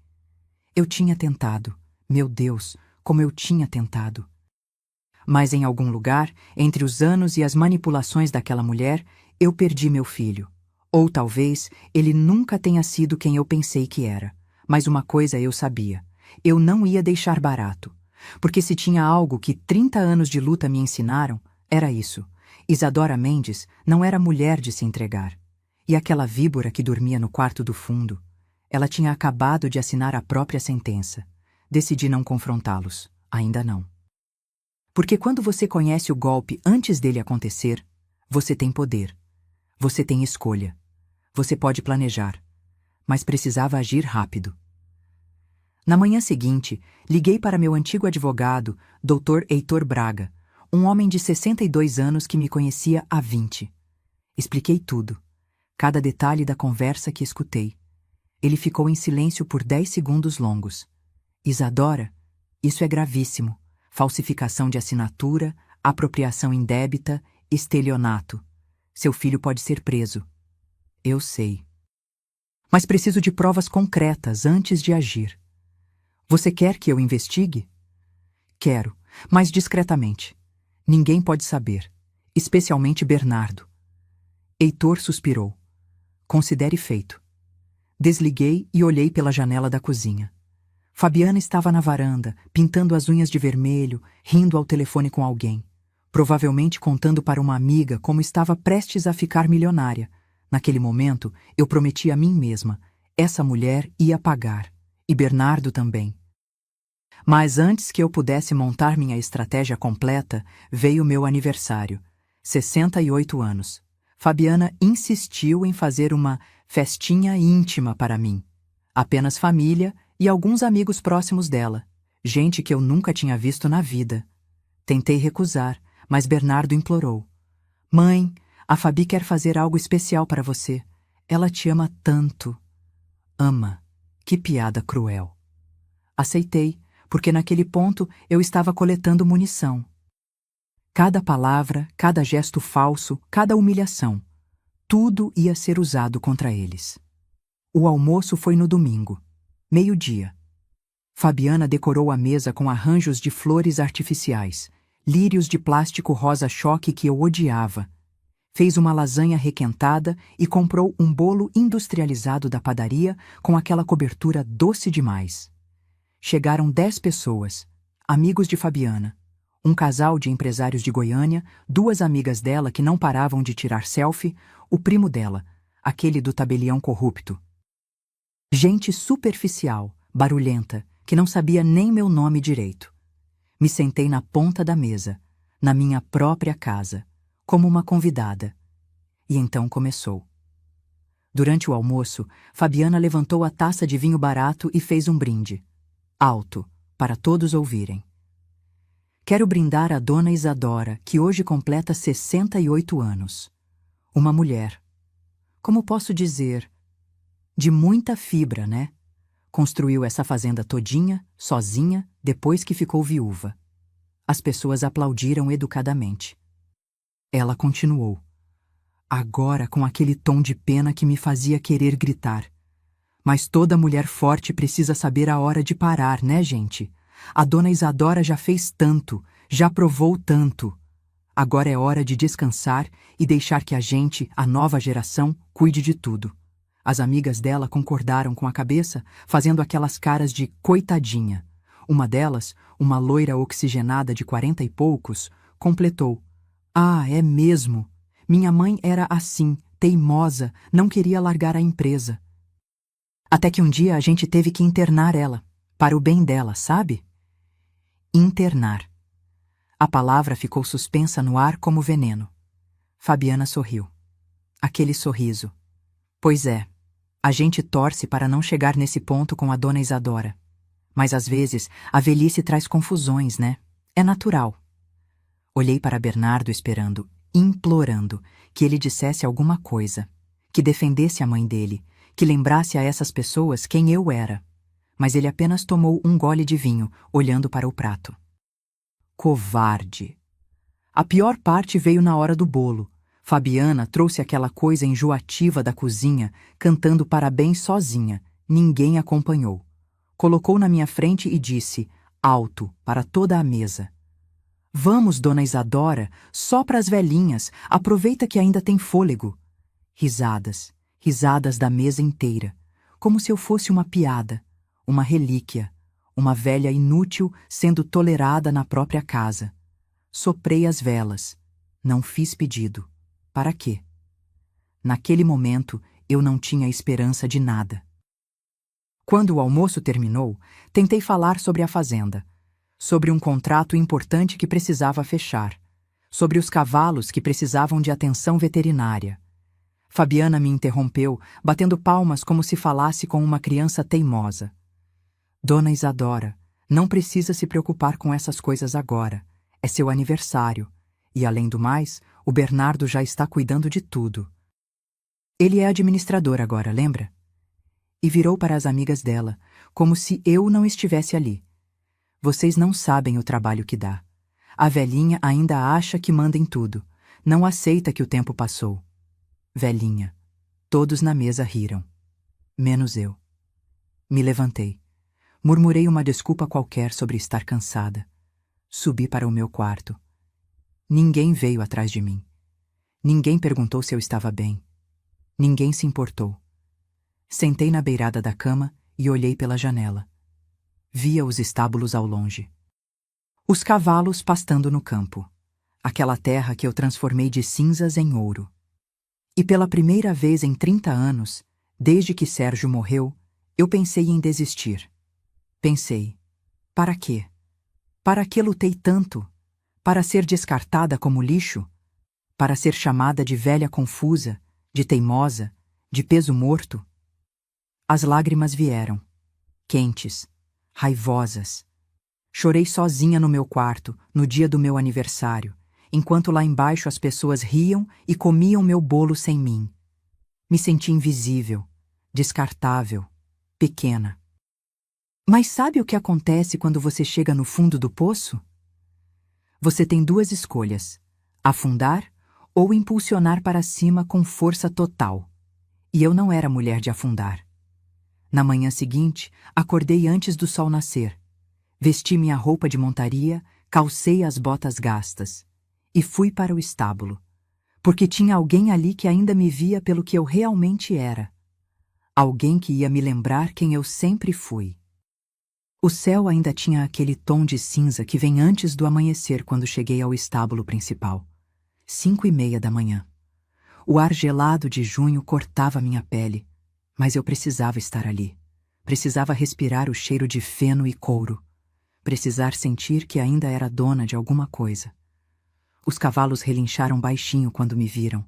Eu tinha tentado. Meu Deus, como eu tinha tentado. Mas em algum lugar, entre os anos e as manipulações daquela mulher, eu perdi meu filho. Ou talvez ele nunca tenha sido quem eu pensei que era. Mas uma coisa eu sabia. Eu não ia deixar barato. Porque se tinha algo que 30 anos de luta me ensinaram, era isso. Isadora Mendes não era mulher de se entregar. E aquela víbora que dormia no quarto do fundo, ela tinha acabado de assinar a própria sentença. Decidi não confrontá-los. Ainda não. Porque quando você conhece o golpe antes dele acontecer, você tem poder. Você tem escolha. Você pode planejar. Mas precisava agir rápido. Na manhã seguinte, liguei para meu antigo advogado, Dr. Heitor Braga, um homem de 62 anos que me conhecia há 20. Expliquei tudo, cada detalhe da conversa que escutei. Ele ficou em silêncio por 10 segundos longos. Isadora, isso é gravíssimo. Falsificação de assinatura, apropriação indébita, estelionato. Seu filho pode ser preso. Eu sei. Mas preciso de provas concretas antes de agir. Você quer que eu investigue? Quero, mas discretamente. Ninguém pode saber, especialmente Bernardo. Heitor suspirou. Considere feito. Desliguei e olhei pela janela da cozinha. Fabiana estava na varanda, pintando as unhas de vermelho, rindo ao telefone com alguém. Provavelmente contando para uma amiga como estava prestes a ficar milionária. Naquele momento, eu prometi a mim mesma. Essa mulher ia pagar. E Bernardo também. Mas antes que eu pudesse montar minha estratégia completa, veio meu aniversário. 68 anos. Fabiana insistiu em fazer uma festinha íntima para mim. Apenas família e alguns amigos próximos dela. Gente que eu nunca tinha visto na vida. Tentei recusar, mas Bernardo implorou. Mãe, a Fabi quer fazer algo especial para você. Ela te ama tanto. Ama. Que piada cruel. Aceitei, porque naquele ponto eu estava coletando munição. Cada palavra, cada gesto falso, cada humilhação, tudo ia ser usado contra eles. O almoço foi no domingo, 12h. Fabiana decorou a mesa com arranjos de flores artificiais, lírios de plástico rosa-choque que eu odiava. Fez uma lasanha requentada e comprou um bolo industrializado da padaria com aquela cobertura doce demais. Chegaram 10 pessoas, amigos de Fabiana, um casal de empresários de Goiânia, 2 amigas dela que não paravam de tirar selfie, o primo dela, aquele do tabelião corrupto. Gente superficial, barulhenta, que não sabia nem meu nome direito. Me sentei na ponta da mesa, na minha própria casa, como uma convidada. E então começou. Durante o almoço, Fabiana levantou a taça de vinho barato e fez um brinde. Alto, para todos ouvirem. Quero brindar a dona Isadora, que hoje completa 68 anos. Uma mulher. Como posso dizer? De muita fibra, né? Construiu essa fazenda todinha, sozinha, depois que ficou viúva. As pessoas aplaudiram educadamente. Ela continuou. Agora com aquele tom de pena que me fazia querer gritar. Mas toda mulher forte precisa saber a hora de parar, né, gente? A dona Isadora já fez tanto, já provou tanto. Agora é hora de descansar e deixar que a gente, a nova geração, cuide de tudo. As amigas dela concordaram com a cabeça, fazendo aquelas caras de coitadinha. Uma delas, uma loira oxigenada de 40 e poucos, completou: "Ah, é mesmo. Minha mãe era assim, teimosa, não queria largar a empresa. Até que um dia a gente teve que internar ela, para o bem dela, sabe?" Internar. A palavra ficou suspensa no ar como veneno. Fabiana sorriu. Aquele sorriso. Pois é, a gente torce para não chegar nesse ponto com a dona Isadora. Mas às vezes a velhice traz confusões, né? É natural. Olhei para Bernardo esperando, implorando, que ele dissesse alguma coisa, que defendesse a mãe dele, que lembrasse a essas pessoas quem eu era. Mas ele apenas tomou um gole de vinho, olhando para o prato. Covarde! A pior parte veio na hora do bolo. Fabiana trouxe aquela coisa enjoativa da cozinha, cantando parabéns sozinha. Ninguém acompanhou. Colocou na minha frente e disse, alto, para toda a mesa: "Vamos, dona Isadora, só para as velhinhas, aproveita que ainda tem fôlego." Risadas, risadas da mesa inteira, como se eu fosse uma piada, uma relíquia, uma velha inútil sendo tolerada na própria casa. Soprei as velas. Não fiz pedido. Para quê? Naquele momento, eu não tinha esperança de nada. Quando o almoço terminou, tentei falar sobre a fazenda, sobre um contrato importante que precisava fechar, sobre os cavalos que precisavam de atenção veterinária. Fabiana me interrompeu, batendo palmas como se falasse com uma criança teimosa. "Dona Isadora, não precisa se preocupar com essas coisas agora. É seu aniversário. E, além do mais, o Bernardo já está cuidando de tudo. Ele é administrador agora, lembra?" E virou para as amigas dela, como se eu não estivesse ali. "Vocês não sabem o trabalho que dá. A velhinha ainda acha que manda em tudo. Não aceita que o tempo passou." Velhinha. Todos na mesa riram. Menos eu. Me levantei. Murmurei uma desculpa qualquer sobre estar cansada. Subi para o meu quarto. Ninguém veio atrás de mim. Ninguém perguntou se eu estava bem. Ninguém se importou. Sentei na beirada da cama e olhei pela janela. Via os estábulos ao longe. Os cavalos pastando no campo. Aquela terra que eu transformei de cinzas em ouro. E pela primeira vez em 30 anos, desde que Sérgio morreu, eu pensei em desistir. Pensei, para quê? Para que lutei tanto? Para ser descartada como lixo? Para ser chamada de velha confusa, de teimosa, de peso morto? As lágrimas vieram, quentes, raivosas. Chorei sozinha no meu quarto, no dia do meu aniversário, enquanto lá embaixo as pessoas riam e comiam meu bolo sem mim. Me senti invisível, descartável, pequena. Mas sabe o que acontece quando você chega no fundo do poço? Você tem duas escolhas: afundar ou impulsionar para cima com força total. E eu não era mulher de afundar. Na manhã seguinte, acordei antes do sol nascer. Vesti minha roupa de montaria, calcei as botas gastas e fui para o estábulo, porque tinha alguém ali que ainda me via pelo que eu realmente era. Alguém que ia me lembrar quem eu sempre fui. O céu ainda tinha aquele tom de cinza que vem antes do amanhecer quando cheguei ao estábulo principal. 5:30 da manhã. O ar gelado de junho cortava minha pele, mas eu precisava estar ali. Precisava respirar o cheiro de feno e couro. Precisar sentir que ainda era dona de alguma coisa. Os cavalos relincharam baixinho quando me viram.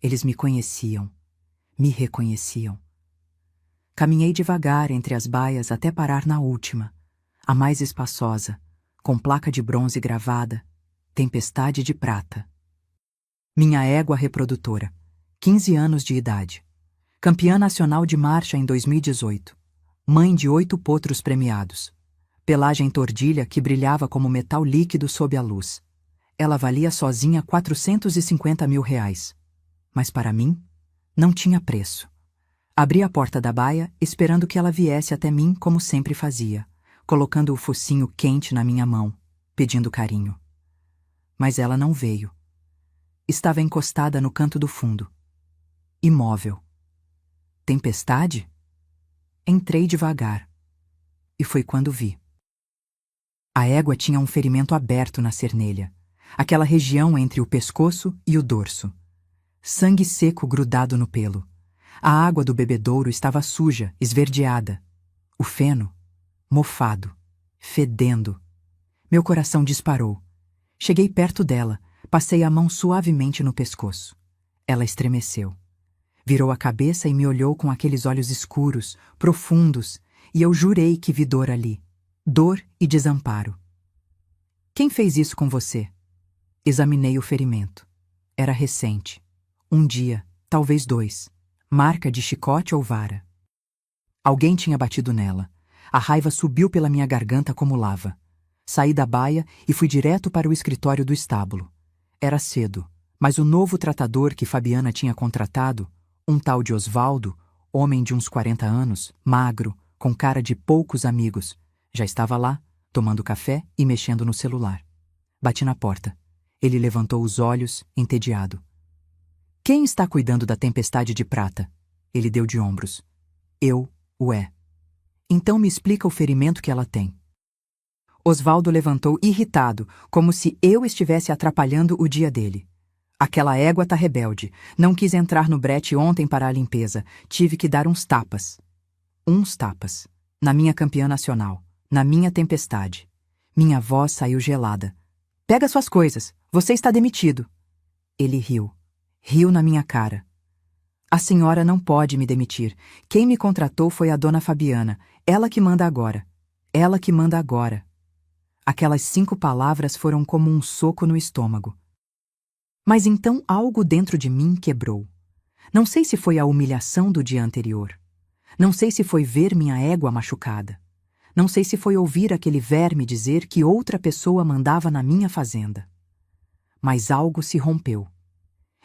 Eles me conheciam. Me reconheciam. Caminhei devagar entre as baias até parar na última, a mais espaçosa, com placa de bronze gravada, Tempestade de Prata. Minha égua reprodutora, 15 anos de idade. Campeã nacional de marcha em 2018. Mãe de 8 potros premiados. Pelagem tordilha que brilhava como metal líquido sob a luz. Ela valia sozinha R$ 450 mil. Mas para mim, não tinha preço. Abri a porta da baia, esperando que ela viesse até mim como sempre fazia, colocando o focinho quente na minha mão, pedindo carinho. Mas ela não veio. Estava encostada no canto do fundo. Imóvel. Tempestade? Entrei devagar. E foi quando vi. A égua tinha um ferimento aberto na cernelha, aquela região entre o pescoço e o dorso. Sangue seco grudado no pelo. A água do bebedouro estava suja, esverdeada. O feno, mofado, fedendo. Meu coração disparou. Cheguei perto dela, passei a mão suavemente no pescoço. Ela estremeceu. Virou a cabeça e me olhou com aqueles olhos escuros, profundos, e eu jurei que vi dor ali. Dor e desamparo. Quem fez isso com você? Examinei o ferimento. Era recente. Um dia, talvez 2. Marca de chicote ou vara. Alguém tinha batido nela. A raiva subiu pela minha garganta como lava. Saí da baia e fui direto para o escritório do estábulo. Era cedo, mas o novo tratador que Fabiana tinha contratado, um tal de Osvaldo, homem de uns 40 anos, magro, com cara de poucos amigos, já estava lá, tomando café e mexendo no celular. Bati na porta. Ele levantou os olhos, entediado. Quem está cuidando da tempestade de prata? Ele deu de ombros. Eu, ué. Então me explica o ferimento que ela tem. Osvaldo levantou irritado, como se eu estivesse atrapalhando o dia dele. Aquela égua tá rebelde. Não quis entrar no brete ontem para a limpeza. Tive que dar uns tapas. Uns tapas. Na minha campeã nacional. Na minha tempestade. Minha voz saiu gelada. Pega suas coisas. Você está demitido. Ele riu. Riu na minha cara. A senhora não pode me demitir. Quem me contratou foi a dona Fabiana. Ela que manda agora. Ela que manda agora. Aquelas 5 palavras foram como um soco no estômago. Mas então algo dentro de mim quebrou. Não sei se foi a humilhação do dia anterior. Não sei se foi ver minha égua machucada. Não sei se foi ouvir aquele verme dizer que outra pessoa mandava na minha fazenda. Mas algo se rompeu.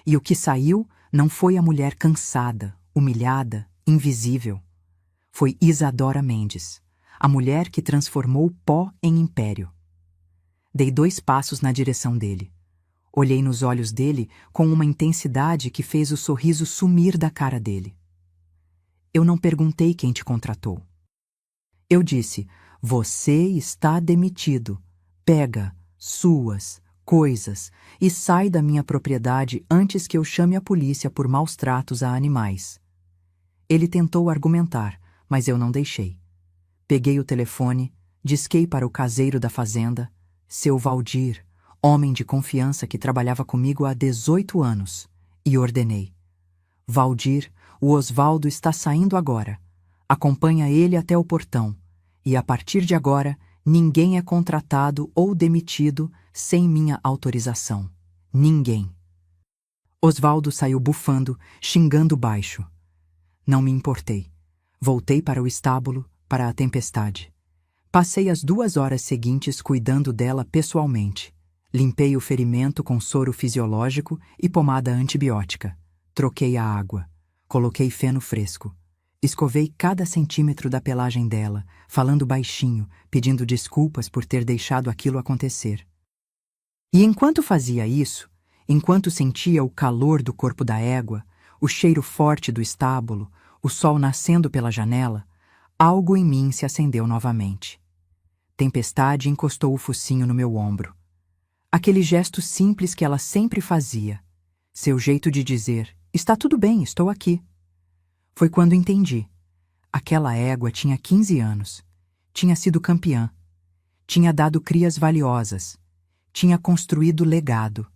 E o que saiu não foi a mulher cansada, humilhada, invisível. Foi Isadora Mendes, a mulher que transformou pó em império. Dei 2 passos na direção dele. Olhei nos olhos dele com uma intensidade que fez o sorriso sumir da cara dele. Eu não perguntei quem te contratou. Eu disse, você está demitido. Pega suas coisas e sai da minha propriedade antes que eu chame a polícia por maus tratos a animais. Ele tentou argumentar, mas eu não deixei. Peguei o telefone, disquei para o caseiro da fazenda, seu Valdir, homem de confiança que trabalhava comigo há 18 anos, e ordenei. Valdir, o Osvaldo está saindo agora. Acompanha ele até o portão, e a partir de agora, ninguém é contratado ou demitido sem minha autorização. Ninguém. Osvaldo saiu bufando, xingando baixo. Não me importei. Voltei para o estábulo, para a tempestade. Passei as 2 horas seguintes cuidando dela pessoalmente. Limpei o ferimento com soro fisiológico e pomada antibiótica. Troquei a água. Coloquei feno fresco. Escovei cada centímetro da pelagem dela, falando baixinho, pedindo desculpas por ter deixado aquilo acontecer. E enquanto fazia isso, enquanto sentia o calor do corpo da égua, o cheiro forte do estábulo, o sol nascendo pela janela, algo em mim se acendeu novamente. Tempestade encostou o focinho no meu ombro. Aquele gesto simples que ela sempre fazia. Seu jeito de dizer, está tudo bem, estou aqui. Foi quando entendi. Aquela égua tinha 15 anos. Tinha sido campeã. Tinha dado crias valiosas. Tinha construído legado.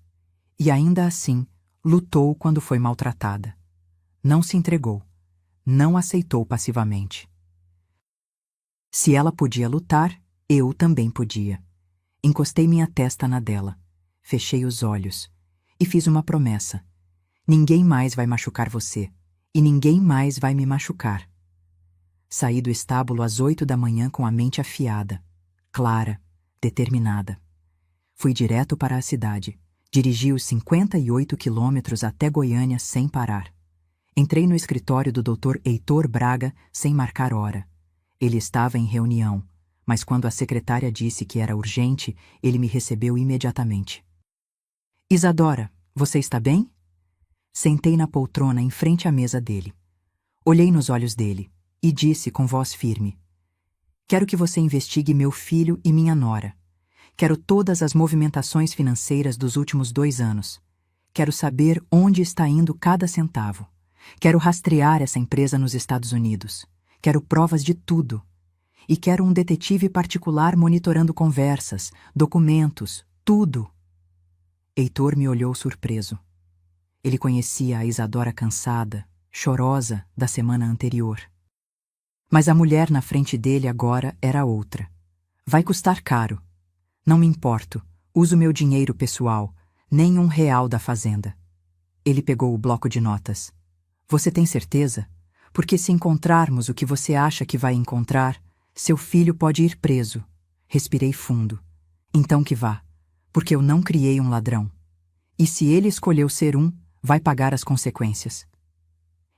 E ainda assim, lutou quando foi maltratada. Não se entregou. Não aceitou passivamente. Se ela podia lutar, eu também podia. Encostei minha testa na dela. Fechei os olhos. E fiz uma promessa. Ninguém mais vai machucar você. E ninguém mais vai me machucar. Saí do estábulo às 8 da manhã com a mente afiada, clara, determinada. Fui direto para a cidade. Dirigi os 58 quilômetros até Goiânia sem parar. Entrei no escritório do Dr. Heitor Braga sem marcar hora. Ele estava em reunião, mas quando a secretária disse que era urgente, ele me recebeu imediatamente. Isadora, você está bem? Sentei na poltrona em frente à mesa dele. Olhei nos olhos dele e disse com voz firme: quero que você investigue meu filho e minha nora. Quero todas as movimentações financeiras dos últimos 2 anos. Quero saber onde está indo cada centavo. Quero rastrear essa empresa nos Estados Unidos. Quero provas de tudo. E quero um detetive particular monitorando conversas, documentos, tudo. Heitor me olhou surpreso. Ele conhecia a Isadora cansada, chorosa da semana anterior. Mas a mulher na frente dele agora era outra. Vai custar caro. Não me importo. Uso meu dinheiro pessoal, nem R$1 da fazenda. Ele pegou o bloco de notas. Você tem certeza? Porque se encontrarmos o que você acha que vai encontrar, seu filho pode ir preso. Respirei fundo. Então que vá, porque eu não criei um ladrão. E se ele escolheu ser um, vai pagar as consequências.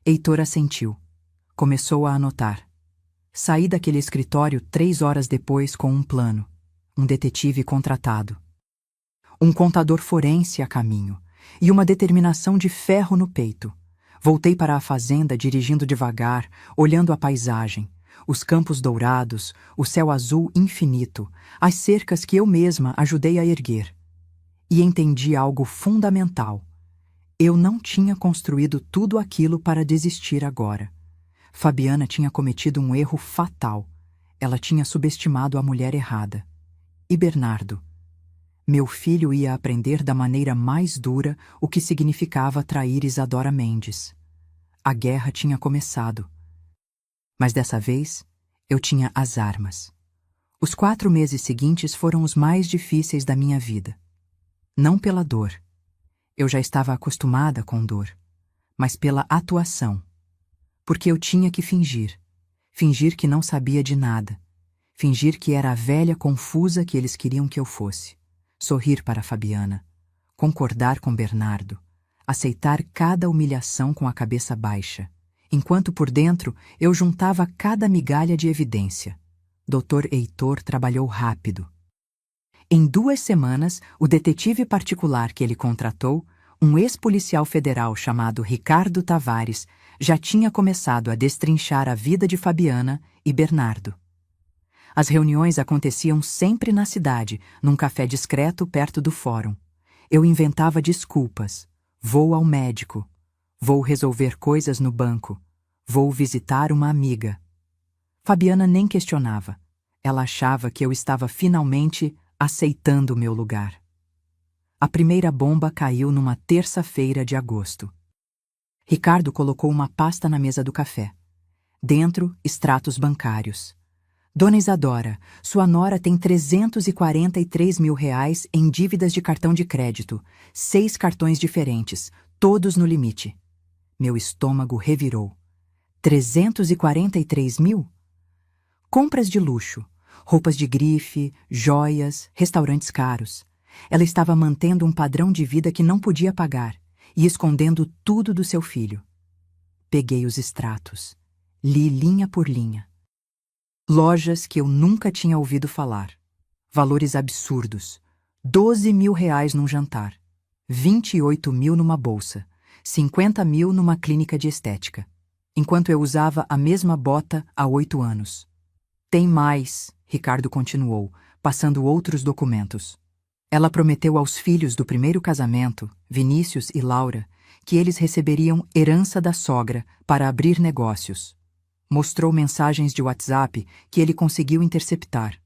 Heitor assentiu. Começou a anotar. Saí daquele escritório 3 horas depois com um plano. Um detetive contratado. Um contador forense a caminho. E uma determinação de ferro no peito. Voltei para a fazenda dirigindo devagar, olhando a paisagem, os campos dourados, o céu azul infinito, as cercas que eu mesma ajudei a erguer. E entendi algo fundamental. Eu não tinha construído tudo aquilo para desistir agora. Fabiana tinha cometido um erro fatal. Ela tinha subestimado a mulher errada. E Bernardo? Meu filho ia aprender da maneira mais dura o que significava trair Isadora Mendes. A guerra tinha começado. Mas dessa vez, eu tinha as armas. Os 4 meses seguintes foram os mais difíceis da minha vida. Não pela dor. Eu já estava acostumada com dor. Mas pela atuação. Porque eu tinha que fingir. Fingir que não sabia de nada. Fingir que era a velha confusa que eles queriam que eu fosse. Sorrir para Fabiana. Concordar com Bernardo. Aceitar cada humilhação com a cabeça baixa. Enquanto por dentro eu juntava cada migalha de evidência. Dr. Heitor trabalhou rápido. Em 2 semanas, o detetive particular que ele contratou, um ex-policial federal chamado Ricardo Tavares, já tinha começado a destrinchar a vida de Fabiana e Bernardo. As reuniões aconteciam sempre na cidade, num café discreto perto do fórum. Eu inventava desculpas. Vou ao médico. Vou resolver coisas no banco. Vou visitar uma amiga. Fabiana nem questionava. Ela achava que eu estava finalmente aceitando o meu lugar. A primeira bomba caiu numa terça-feira de agosto. Ricardo colocou uma pasta na mesa do café. Dentro, extratos bancários. Dona Isadora, sua nora tem R$343 mil em dívidas de cartão de crédito. 6 cartões diferentes, todos no limite. Meu estômago revirou. 343 mil? Compras de luxo, roupas de grife, joias, restaurantes caros. Ela estava mantendo um padrão de vida que não podia pagar e escondendo tudo do seu filho. Peguei os extratos. Li linha por linha. Lojas que eu nunca tinha ouvido falar. Valores absurdos. R$12 mil num jantar. 28 mil numa bolsa. 50 mil numa clínica de estética. Enquanto eu usava a mesma bota há 8 anos. Tem mais, Ricardo continuou, passando outros documentos. Ela prometeu aos filhos do primeiro casamento, Vinícius e Laura, que eles receberiam herança da sogra para abrir negócios. Mostrou mensagens de WhatsApp que ele conseguiu interceptar.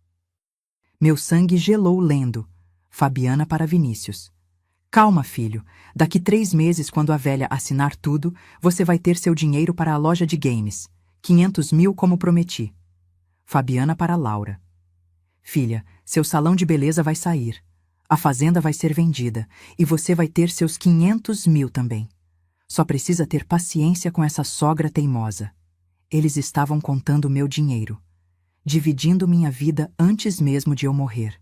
Meu sangue gelou lendo. Fabiana para Vinícius. Calma, filho. Daqui 3 meses, quando a velha assinar tudo, você vai ter seu dinheiro para a loja de games. 500 mil como prometi. Fabiana para Laura. Filha, seu salão de beleza vai sair. A fazenda vai ser vendida e você vai ter seus 500 mil também. Só precisa ter paciência com essa sogra teimosa. Eles estavam contando meu dinheiro, dividindo minha vida antes mesmo de eu morrer.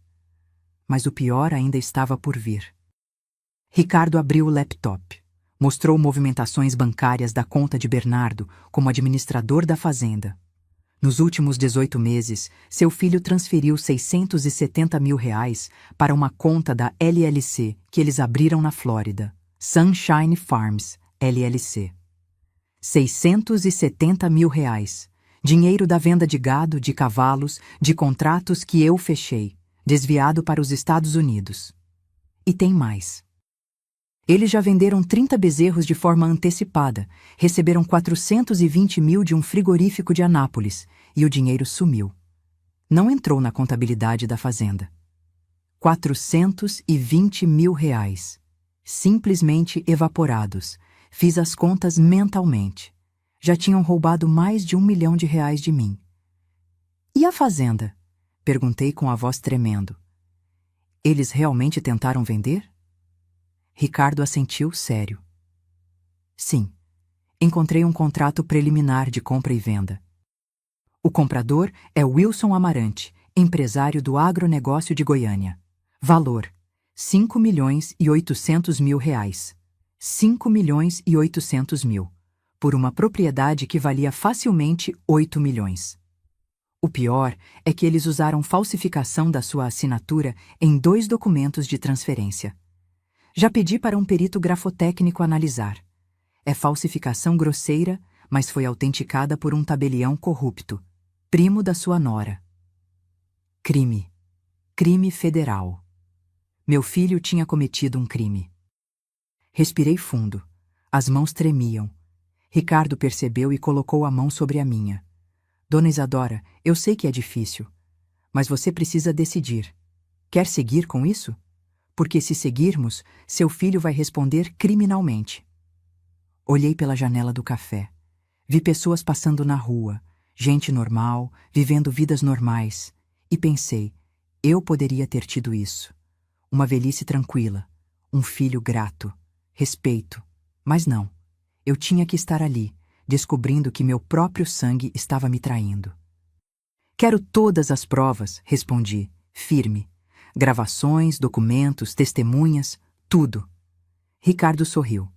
Mas o pior ainda estava por vir. Ricardo abriu o laptop. Mostrou movimentações bancárias da conta de Bernardo como administrador da fazenda. Nos últimos 18 meses, seu filho transferiu R$670 mil para uma conta da LLC que eles abriram na Flórida, Sunshine Farms, LLC. 670 mil reais. Dinheiro da venda de gado, de cavalos, de contratos que eu fechei, desviado para os Estados Unidos. E tem mais. Eles já venderam 30 bezerros de forma antecipada, receberam 420 mil de um frigorífico de Anápolis e o dinheiro sumiu. Não entrou na contabilidade da fazenda. 420 mil reais. Simplesmente evaporados. Fiz as contas mentalmente. Já tinham roubado mais de R$1 milhão de mim. E a fazenda? Perguntei com a voz tremendo. Eles realmente tentaram vender? Ricardo assentiu sério. Sim, encontrei um contrato preliminar de compra e venda. O comprador é Wilson Amarante, empresário do agronegócio de Goiânia. Valor: 5.800.000 reais. 5.800.000. Por uma propriedade que valia facilmente 8 milhões. O pior é que eles usaram falsificação da sua assinatura em 2 documentos de transferência. Já pedi para um perito grafotécnico analisar. É falsificação grosseira, mas foi autenticada por um tabelião corrupto, primo da sua nora. Crime. Crime federal. Meu filho tinha cometido um crime. Respirei fundo. As mãos tremiam. Ricardo percebeu e colocou a mão sobre a minha. Dona Isadora, eu sei que é difícil, mas você precisa decidir. Quer seguir com isso? Porque se seguirmos, seu filho vai responder criminalmente. Olhei pela janela do café. Vi pessoas passando na rua, gente normal, vivendo vidas normais, e pensei, eu poderia ter tido isso. Uma velhice tranquila, um filho grato, respeito, mas não. Eu tinha que estar ali, descobrindo que meu próprio sangue estava me traindo. Quero todas as provas, respondi, firme. Gravações, documentos, testemunhas, tudo. Ricardo sorriu.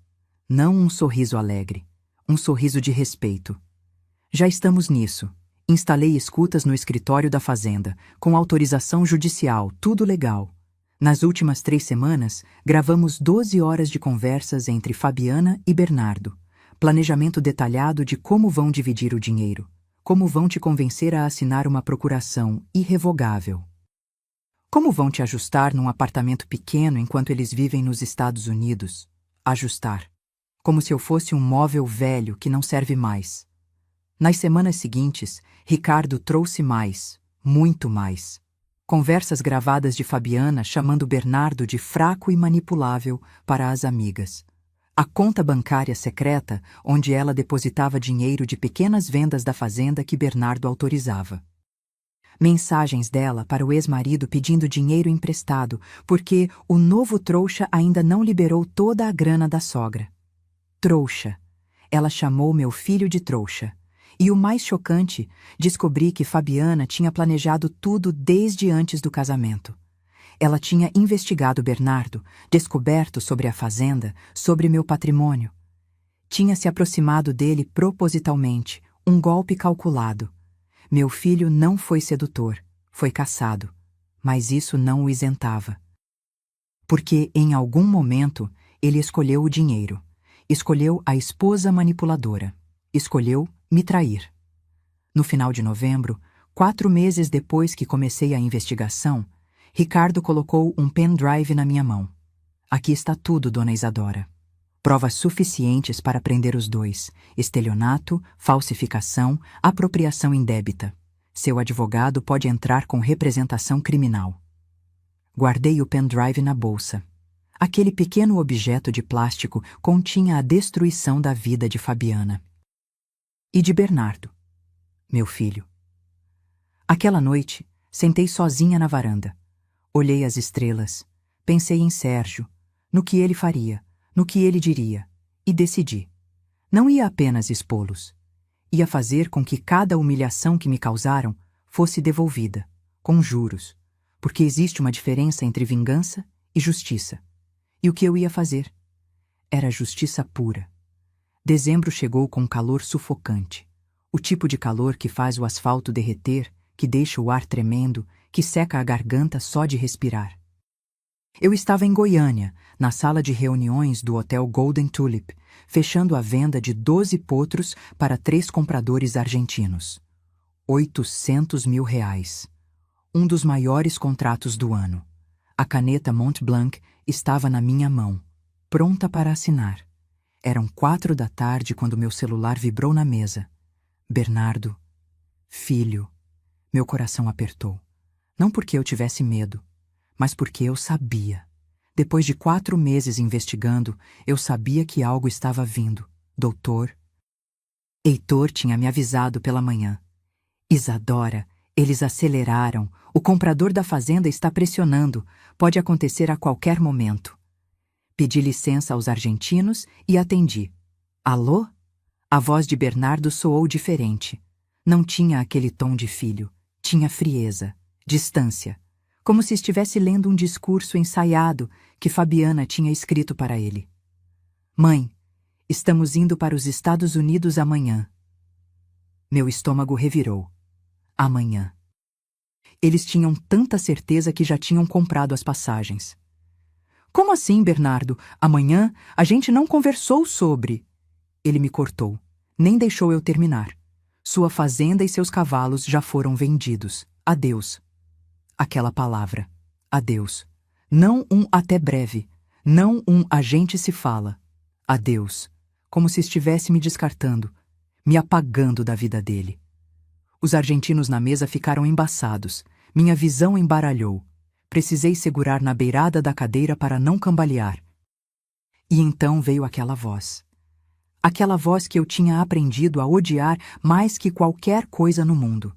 Não um sorriso alegre, um sorriso de respeito. Já estamos nisso. Instalei escutas no escritório da fazenda, com autorização judicial, tudo legal. Nas últimas 3 semanas, gravamos 12 horas de conversas entre Fabiana e Bernardo. Planejamento detalhado de como vão dividir o dinheiro, como vão te convencer a assinar uma procuração irrevogável. Como vão te ajustar num apartamento pequeno enquanto eles vivem nos Estados Unidos? Ajustar. Como se eu fosse um móvel velho que não serve mais. Nas semanas seguintes, Ricardo trouxe mais, muito mais. Conversas gravadas de Fabiana chamando Bernardo de fraco e manipulável para as amigas. A conta bancária secreta onde ela depositava dinheiro de pequenas vendas da fazenda que Bernardo autorizava. Mensagens dela para o ex-marido pedindo dinheiro emprestado, porque o novo trouxa ainda não liberou toda a grana da sogra. Trouxa. Ela chamou meu filho de trouxa. E o mais chocante, descobri que Fabiana tinha planejado tudo desde antes do casamento. Ela tinha investigado Bernardo, descoberto sobre a fazenda, sobre meu patrimônio. Tinha se aproximado dele propositalmente, um golpe calculado. Meu filho não foi sedutor, foi caçado, mas isso não o isentava. Porque, em algum momento, ele escolheu o dinheiro, escolheu a esposa manipuladora, escolheu me trair. No final de novembro, 4 meses depois que comecei a investigação, Ricardo colocou um pendrive na minha mão. Aqui está tudo, Dona Isadora. Provas suficientes para prender os 2: estelionato, falsificação, apropriação indébita. Seu advogado pode entrar com representação criminal. Guardei o pendrive na bolsa. Aquele pequeno objeto de plástico continha a destruição da vida de Fabiana. E de Bernardo, meu filho. Aquela noite, sentei sozinha na varanda. Olhei as estrelas, pensei em Sérgio, no que ele faria, no que ele diria, e decidi. Não ia apenas expô-los. Ia fazer com que cada humilhação que me causaram fosse devolvida, com juros, porque existe uma diferença entre vingança e justiça. E o que eu ia fazer? Era justiça pura. Dezembro chegou com calor sufocante. O tipo de calor que faz o asfalto derreter, que deixa o ar tremendo, que seca a garganta só de respirar. Eu estava em Goiânia, na sala de reuniões do Hotel Golden Tulip, fechando a venda de 12 potros para 3 compradores argentinos. 800 mil reais. Um dos maiores contratos do ano. A caneta Mont Blanc estava na minha mão, pronta para assinar. Eram 4 da tarde quando meu celular vibrou na mesa. Bernardo. Filho. Meu coração apertou. Não porque eu tivesse medo, mas porque eu sabia. Depois de 4 meses investigando, eu sabia que algo estava vindo. Doutor. Heitor tinha me avisado pela manhã. Isadora, eles aceleraram. O comprador da fazenda está pressionando. Pode acontecer a qualquer momento. Pedi licença aos argentinos e atendi. Alô? A voz de Bernardo soou diferente. Não tinha aquele tom de filho. Tinha frieza, distância. Como se estivesse lendo um discurso ensaiado que Fabiana tinha escrito para ele. Mãe, estamos indo para os Estados Unidos amanhã. Meu estômago revirou. Amanhã. Eles tinham tanta certeza que já tinham comprado as passagens. Como assim, Bernardo? Amanhã a gente não conversou sobre... Ele me cortou. Nem deixou eu terminar. Sua fazenda e seus cavalos já foram vendidos. Adeus. Aquela palavra. Adeus. Não um até breve. Não um a gente se fala. Adeus. Como se estivesse me descartando, me apagando da vida dele. Os argentinos na mesa ficaram embaçados. Minha visão embaralhou. Precisei segurar na beirada da cadeira para não cambalear. E então veio aquela voz. Aquela voz que eu tinha aprendido a odiar mais que qualquer coisa no mundo.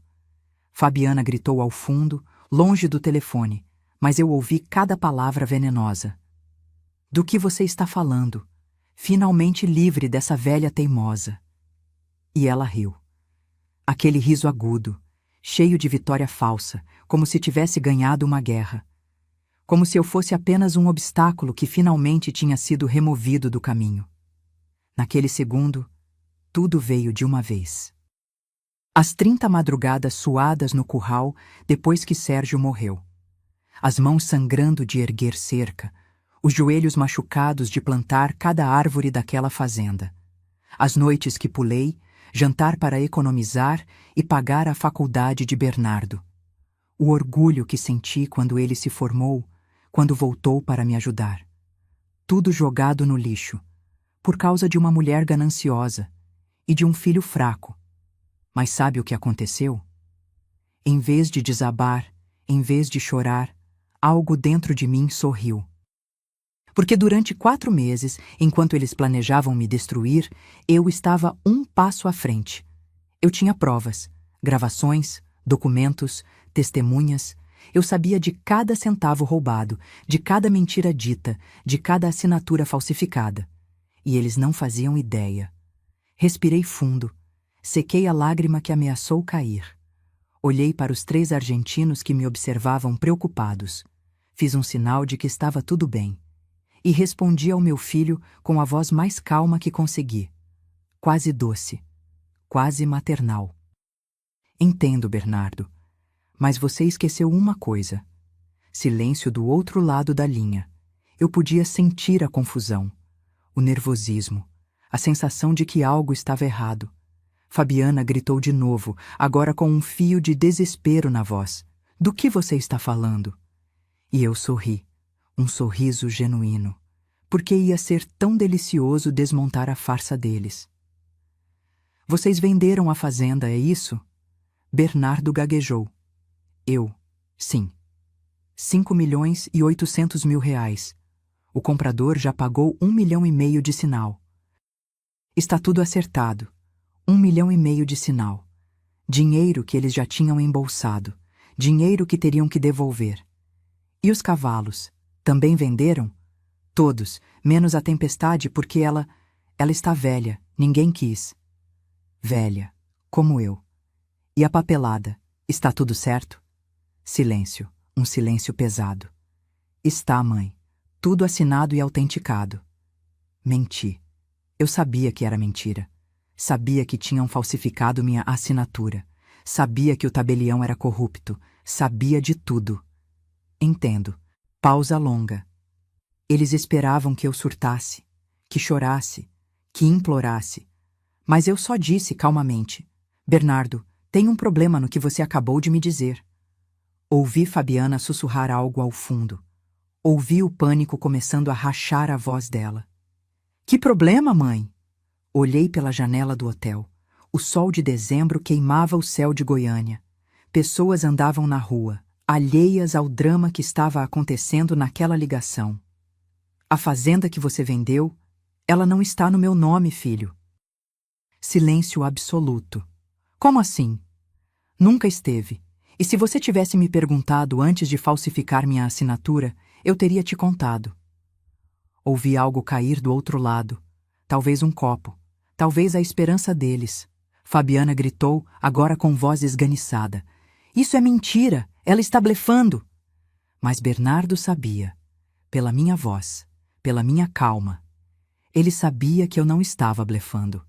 Fabiana gritou ao fundo, longe do telefone, mas eu ouvi cada palavra venenosa. Do que você está falando? Finalmente livre dessa velha teimosa. E ela riu. Aquele riso agudo, cheio de vitória falsa, como se tivesse ganhado uma guerra. Como se eu fosse apenas um obstáculo que finalmente tinha sido removido do caminho. Naquele segundo, tudo veio de uma vez. As 30 madrugadas suadas no curral depois que Sérgio morreu. As mãos sangrando de erguer cerca, os joelhos machucados de plantar cada árvore daquela fazenda. As noites que pulei, jantar para economizar e pagar a faculdade de Bernardo. O orgulho que senti quando ele se formou, quando voltou para me ajudar. Tudo jogado no lixo, por causa de uma mulher gananciosa e de um filho fraco. Mas sabe o que aconteceu? Em vez de desabar, em vez de chorar, algo dentro de mim sorriu. Porque durante 4 meses, enquanto eles planejavam me destruir, eu estava um passo à frente. Eu tinha provas, gravações, documentos, testemunhas. Eu sabia de cada centavo roubado, de cada mentira dita, de cada assinatura falsificada. E eles não faziam ideia. Respirei fundo, sequei a lágrima que ameaçou cair. Olhei para os 3 argentinos que me observavam preocupados. Fiz um sinal de que estava tudo bem. E respondi ao meu filho com a voz mais calma que consegui. Quase doce, quase maternal. Entendo, Bernardo, mas você esqueceu uma coisa. Silêncio do outro lado da linha. Eu podia sentir a confusão, o nervosismo, a sensação de que algo estava errado. Fabiana gritou de novo, agora com um fio de desespero na voz. Do que você está falando? E eu sorri, um sorriso genuíno, porque ia ser tão delicioso desmontar a farsa deles. Vocês venderam a fazenda, é isso? Bernardo gaguejou. Eu, sim. 5.800.000 reais. O comprador já pagou 1,5 milhão de sinal. Está tudo acertado. 1,5 milhão de sinal. Dinheiro que eles já tinham embolsado. Dinheiro que teriam que devolver. E os cavalos? Também venderam? Todos, menos a Tempestade, porque ela está velha, ninguém quis. Velha, como eu. E a papelada? Está tudo certo? Silêncio, um silêncio pesado. Está, mãe. Tudo assinado e autenticado. Menti. Eu sabia que era mentira. Sabia que tinham falsificado minha assinatura. Sabia que o tabelião era corrupto. Sabia de tudo. Entendo. Pausa longa. Eles esperavam que eu surtasse, que chorasse, que implorasse. Mas eu só disse calmamente: Bernardo, tem um problema no que você acabou de me dizer. Ouvi Fabiana sussurrar algo ao fundo. Ouvi o pânico começando a rachar a voz dela. Que problema, mãe? Olhei pela janela do hotel. O sol de dezembro queimava o céu de Goiânia. Pessoas andavam na rua, alheias ao drama que estava acontecendo naquela ligação. A fazenda que você vendeu, ela não está no meu nome, filho. Silêncio absoluto. Como assim? Nunca esteve. E se você tivesse me perguntado antes de falsificar minha assinatura, eu teria te contado. Ouvi algo cair do outro lado. Talvez um copo. Talvez a esperança deles. Fabiana gritou, agora com voz esganiçada. Isso é mentira! Ela está blefando! Mas Bernardo sabia. Pela minha voz, pela minha calma. Ele sabia que eu não estava blefando.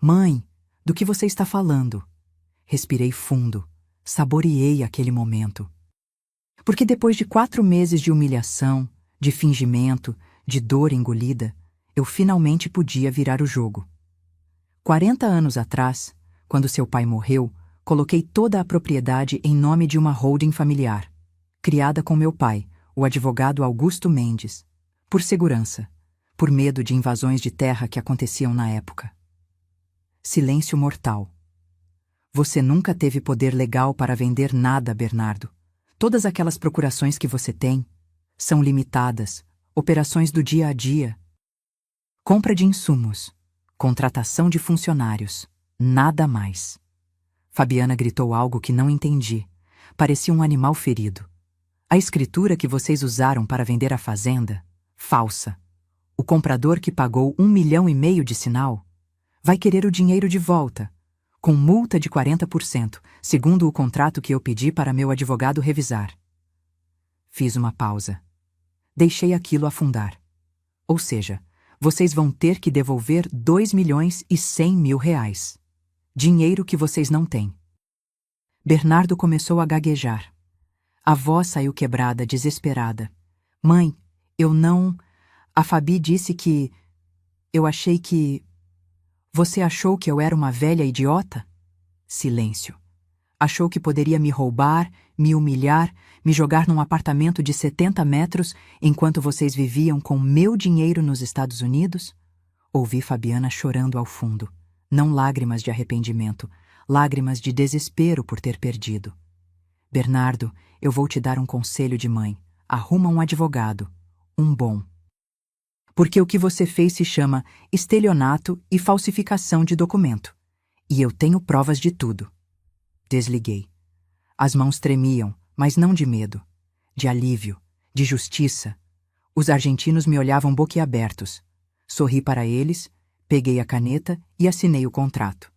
Mãe, do que você está falando? Respirei fundo. Saboreei aquele momento. Porque depois de 4 meses de humilhação, de fingimento, de dor engolida, eu finalmente podia virar o jogo. 40 anos atrás, quando seu pai morreu, coloquei toda a propriedade em nome de uma holding familiar, criada com meu pai, o advogado Augusto Mendes, por segurança, por medo de invasões de terra que aconteciam na época. Silêncio mortal. Você nunca teve poder legal para vender nada, Bernardo. Todas aquelas procurações que você tem são limitadas, operações do dia a dia. Compra de insumos, contratação de funcionários, nada mais. Fabiana gritou algo que não entendi. Parecia um animal ferido. A escritura que vocês usaram para vender a fazenda? Falsa. O comprador que pagou 1,5 milhão de sinal vai querer o dinheiro de volta, com multa de 40%, segundo o contrato que eu pedi para meu advogado revisar. Fiz uma pausa. Deixei aquilo afundar. Ou seja, vocês vão ter que devolver 2.100.000 reais. Dinheiro que vocês não têm. Bernardo começou a gaguejar. A voz saiu quebrada, desesperada. Mãe, eu não... A Fabi disse que... Eu achei que... Você achou que eu era uma velha idiota? Silêncio. Achou que poderia me roubar, me humilhar, me jogar num apartamento de 70 metros enquanto vocês viviam com meu dinheiro nos Estados Unidos? Ouvi Fabiana chorando ao fundo. Não lágrimas de arrependimento, lágrimas de desespero por ter perdido. Bernardo, eu vou te dar um conselho de mãe. Arruma um advogado. Um bom. Porque o que você fez se chama estelionato e falsificação de documento. E eu tenho provas de tudo. Desliguei. As mãos tremiam, mas não de medo. De alívio, de justiça. Os argentinos me olhavam boquiabertos. Sorri para eles, peguei a caneta e assinei o contrato.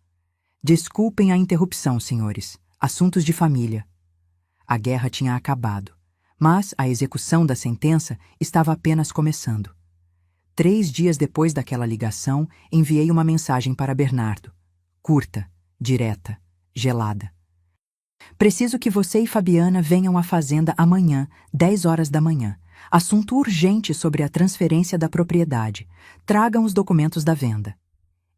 Desculpem a interrupção, senhores. Assuntos de família. A guerra tinha acabado, mas a execução da sentença estava apenas começando. 3 dias depois daquela ligação, enviei uma mensagem para Bernardo. Curta, direta, gelada. Preciso que você e Fabiana venham à fazenda amanhã, 10 horas da manhã. Assunto urgente sobre a transferência da propriedade. Tragam os documentos da venda.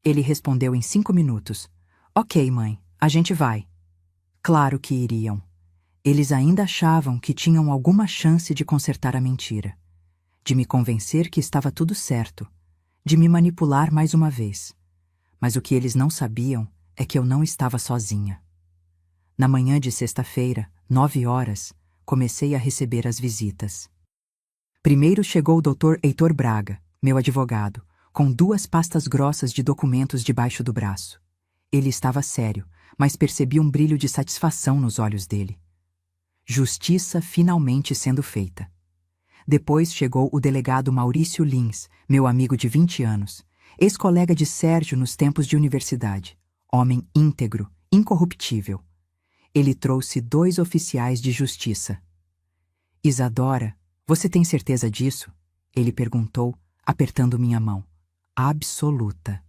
Ele respondeu em 5 minutos. Ok, mãe, a gente vai. Claro que iriam. Eles ainda achavam que tinham alguma chance de consertar a mentira. De me convencer que estava tudo certo. De me manipular mais uma vez. Mas o que eles não sabiam é que eu não estava sozinha. Na manhã de sexta-feira, 9 horas, comecei a receber as visitas. Primeiro chegou o Dr. Heitor Braga, meu advogado, com 2 pastas grossas de documentos debaixo do braço. Ele estava sério, mas percebi um brilho de satisfação nos olhos dele. Justiça finalmente sendo feita. Depois chegou o delegado Maurício Lins, meu amigo de 20 anos, ex-colega de Sérgio nos tempos de universidade. Homem íntegro, incorruptível. Ele trouxe 2 oficiais de justiça. Isadora, você tem certeza disso? Ele perguntou, apertando minha mão. Absoluta.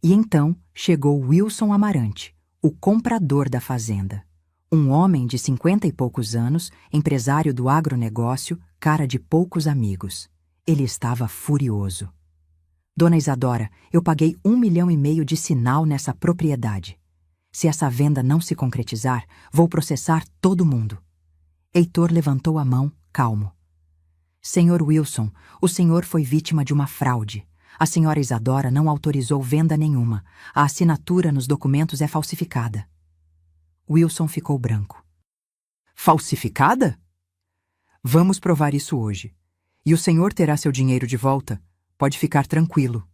E então chegou Wilson Amarante, o comprador da fazenda. Um homem de 50 e poucos anos, empresário do agronegócio, cara de poucos amigos. Ele estava furioso. Dona Isadora, eu paguei 1,5 milhão de sinal nessa propriedade. Se essa venda não se concretizar, vou processar todo mundo. Heitor levantou a mão, calmo. Senhor Wilson, o senhor foi vítima de uma fraude. A senhora Isadora não autorizou venda nenhuma. A assinatura nos documentos é falsificada. Wilson ficou branco. Falsificada? Vamos provar isso hoje. E o senhor terá seu dinheiro de volta. Pode ficar tranquilo.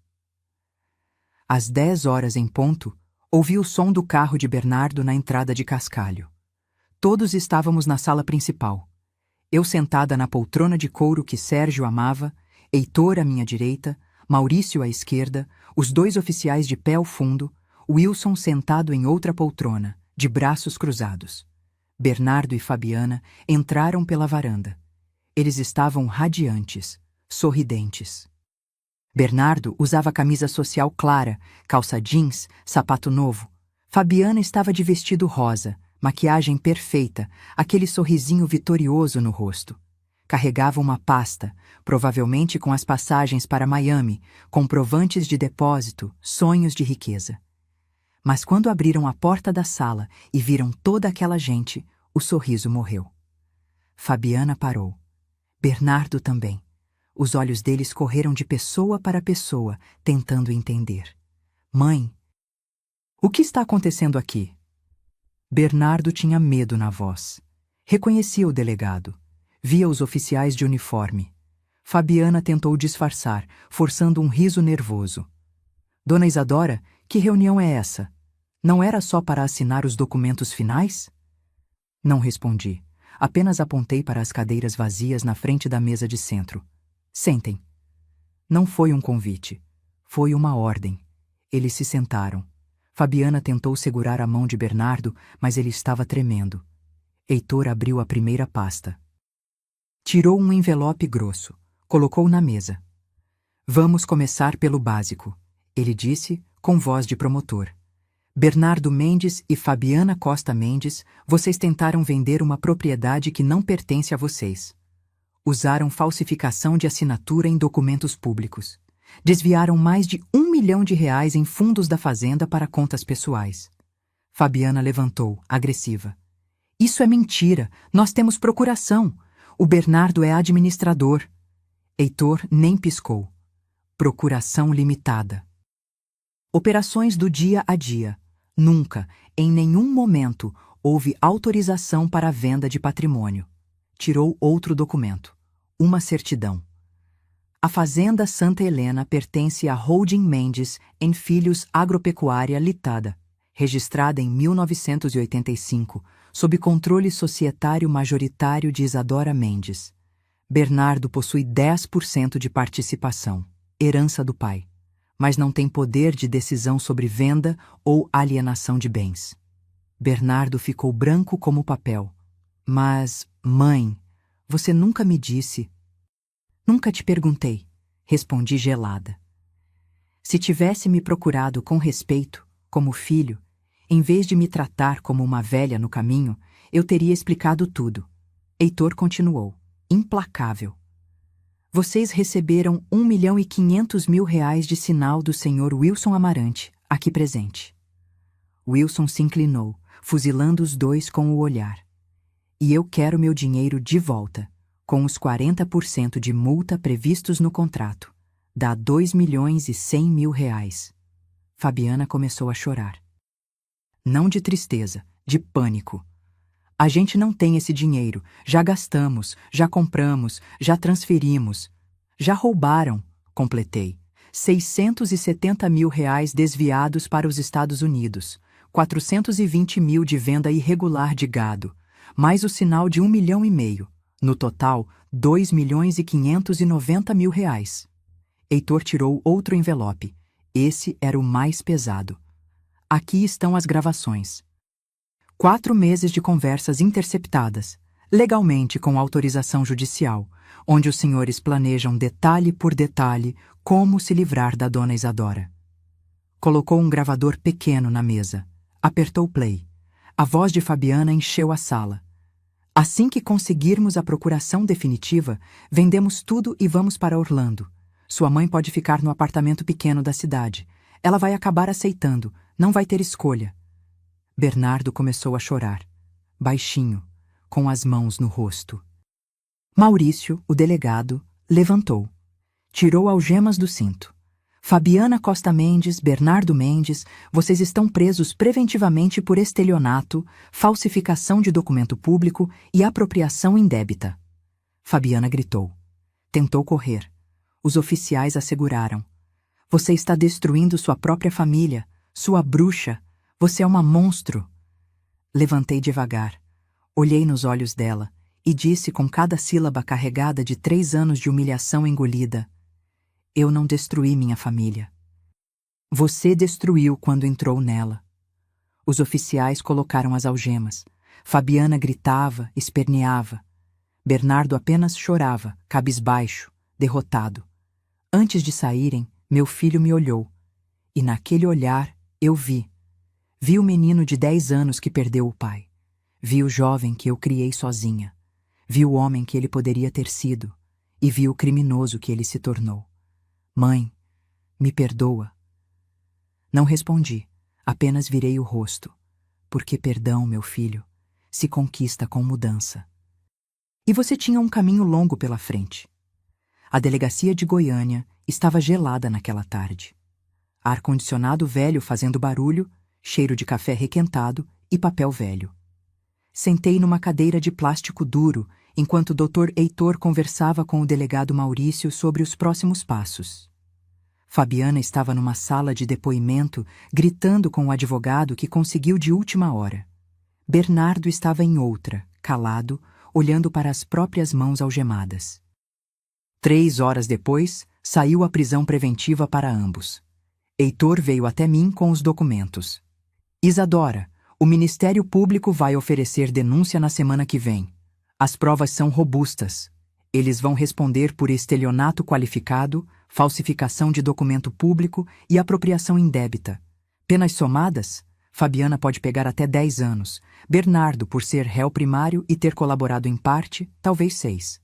Às 10 horas em ponto, ouvi o som do carro de Bernardo na entrada de Cascalho. Todos estávamos na sala principal. Eu sentada na poltrona de couro que Sérgio amava, Heitor à minha direita, Maurício à esquerda, os 2 oficiais de pé ao fundo, Wilson sentado em outra poltrona, de braços cruzados. Bernardo e Fabiana entraram pela varanda. Eles estavam radiantes, sorridentes. Bernardo usava camisa social clara, calça jeans, sapato novo. Fabiana estava de vestido rosa, maquiagem perfeita, aquele sorrisinho vitorioso no rosto. Carregava uma pasta, provavelmente com as passagens para Miami, comprovantes de depósito, sonhos de riqueza. Mas quando abriram a porta da sala e viram toda aquela gente, o sorriso morreu. Fabiana parou. Bernardo também. Os olhos deles correram de pessoa para pessoa, tentando entender. Mãe, o que está acontecendo aqui? Bernardo tinha medo na voz. Reconhecia o delegado. Via os oficiais de uniforme. Fabiana tentou disfarçar, forçando um riso nervoso. Dona Isadora, que reunião é essa? Não era só para assinar os documentos finais? Não respondi. Apenas apontei para as cadeiras vazias na frente da mesa de centro. Sentem. Não foi um convite. Foi uma ordem. Eles se sentaram. Fabiana tentou segurar a mão de Bernardo, mas ele estava tremendo. Heitor abriu a primeira pasta. Tirou um envelope grosso. Colocou na mesa. Vamos começar pelo básico, ele disse, com voz de promotor. Bernardo Mendes e Fabiana Costa Mendes, vocês tentaram vender uma propriedade que não pertence a vocês. Usaram falsificação de assinatura em documentos públicos. Desviaram mais de R$ 1 milhão em fundos da fazenda para contas pessoais. Fabiana levantou, agressiva. Isso é mentira, nós temos procuração. O Bernardo é administrador. Heitor nem piscou. Procuração limitada. Operações do dia a dia. Nunca, em nenhum momento, houve autorização para a venda de patrimônio. Tirou outro documento. Uma certidão. A Fazenda Santa Helena pertence a Holding Mendes em Filhos Agropecuária Litada, registrada em 1985, sob controle societário majoritário de Isadora Mendes. Bernardo possui 10% de participação, herança do pai, mas não tem poder de decisão sobre venda ou alienação de bens. Bernardo ficou branco como papel. Mas, mãe, você nunca me disse. Nunca te perguntei, respondi gelada. Se tivesse me procurado com respeito, como filho, em vez de me tratar como uma velha no caminho, eu teria explicado tudo. Heitor continuou, implacável. Vocês receberam R$ 1,5 milhão de sinal do senhor Wilson Amarante, aqui presente. Wilson se inclinou, fuzilando os dois com o olhar. E eu quero meu dinheiro de volta, com os 40% de multa previstos no contrato. Dá R$ 2,1 milhões. Fabiana começou a chorar. Não de tristeza, de pânico. A gente não tem esse dinheiro, já gastamos, já compramos, já transferimos. Já roubaram, completei. R$ 670 mil desviados para os Estados Unidos, 420 mil de venda irregular de gado, mais o sinal de R$ 1,5 milhão. No total, R$ 2,590 mil. Heitor tirou outro envelope. Esse era o mais pesado. Aqui estão as gravações. 4 meses de conversas interceptadas, legalmente com autorização judicial, onde os senhores planejam detalhe por detalhe como se livrar da dona Isadora. Colocou um gravador pequeno na mesa. Apertou play. A voz de Fabiana encheu a sala. Assim que conseguirmos a procuração definitiva, vendemos tudo e vamos para Orlando. Sua mãe pode ficar no apartamento pequeno da cidade. Ela vai acabar aceitando, não vai ter escolha. Bernardo começou a chorar, baixinho, com as mãos no rosto. Maurício, o delegado, levantou. Tirou algemas do cinto. Fabiana Costa Mendes, Bernardo Mendes, vocês estão presos preventivamente por estelionato, falsificação de documento público e apropriação indébita. Fabiana gritou. Tentou correr. Os oficiais a seguraram. Você está destruindo sua própria família, sua bruxa. Você é uma monstro. Levantei devagar. Olhei nos olhos dela e disse com cada sílaba carregada de 3 anos de humilhação engolida: eu não destruí minha família. Você destruiu quando entrou nela. Os oficiais colocaram as algemas. Fabiana gritava, esperneava. Bernardo apenas chorava, cabisbaixo, derrotado. Antes de saírem, meu filho me olhou. E naquele olhar, eu vi. Vi o menino de 10 anos que perdeu o pai. Vi o jovem que eu criei sozinha. Vi o homem que ele poderia ter sido. E vi o criminoso que ele se tornou. Mãe, me perdoa. Não respondi, apenas virei o rosto, porque perdão, meu filho, se conquista com mudança. E você tinha um caminho longo pela frente. A delegacia de Goiânia estava gelada naquela tarde. Ar-condicionado velho fazendo barulho, cheiro de café requentado e papel velho. Sentei numa cadeira de plástico duro, enquanto o Dr. Heitor conversava com o delegado Maurício sobre os próximos passos. Fabiana estava numa sala de depoimento, gritando com o advogado que conseguiu de última hora. Bernardo estava em outra, calado, olhando para as próprias mãos algemadas. 3 horas depois, saiu a prisão preventiva para ambos. Heitor veio até mim com os documentos. Isadora, o Ministério Público vai oferecer denúncia na semana que vem. As provas são robustas. Eles vão responder por estelionato qualificado, falsificação de documento público e apropriação indébita. Penas somadas, Fabiana pode pegar até 10 anos. Bernardo, por ser réu primário e ter colaborado em parte, talvez 6.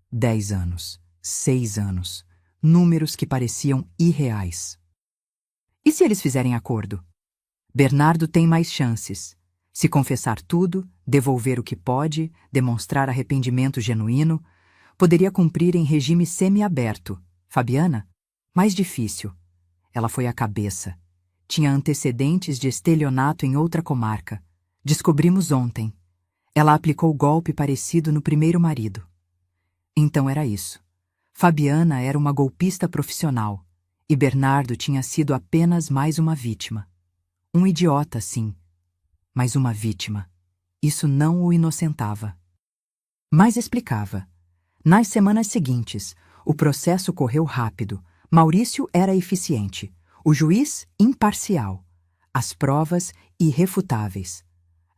10 anos. 6 anos. Números que pareciam irreais. E se eles fizerem acordo? Bernardo tem mais chances. Se confessar tudo, devolver o que pode, demonstrar arrependimento genuíno, poderia cumprir em regime semi-aberto. Fabiana? Mais difícil. Ela foi a cabeça. Tinha antecedentes de estelionato em outra comarca. Descobrimos ontem. Ela aplicou golpe parecido no primeiro marido. Então era isso. Fabiana era uma golpista profissional, e Bernardo tinha sido apenas mais uma vítima. Um idiota, sim, mas uma vítima. Isso não o inocentava. Mas explicava. Nas semanas seguintes, o processo correu rápido. Maurício era eficiente. O juiz, imparcial. As provas, irrefutáveis.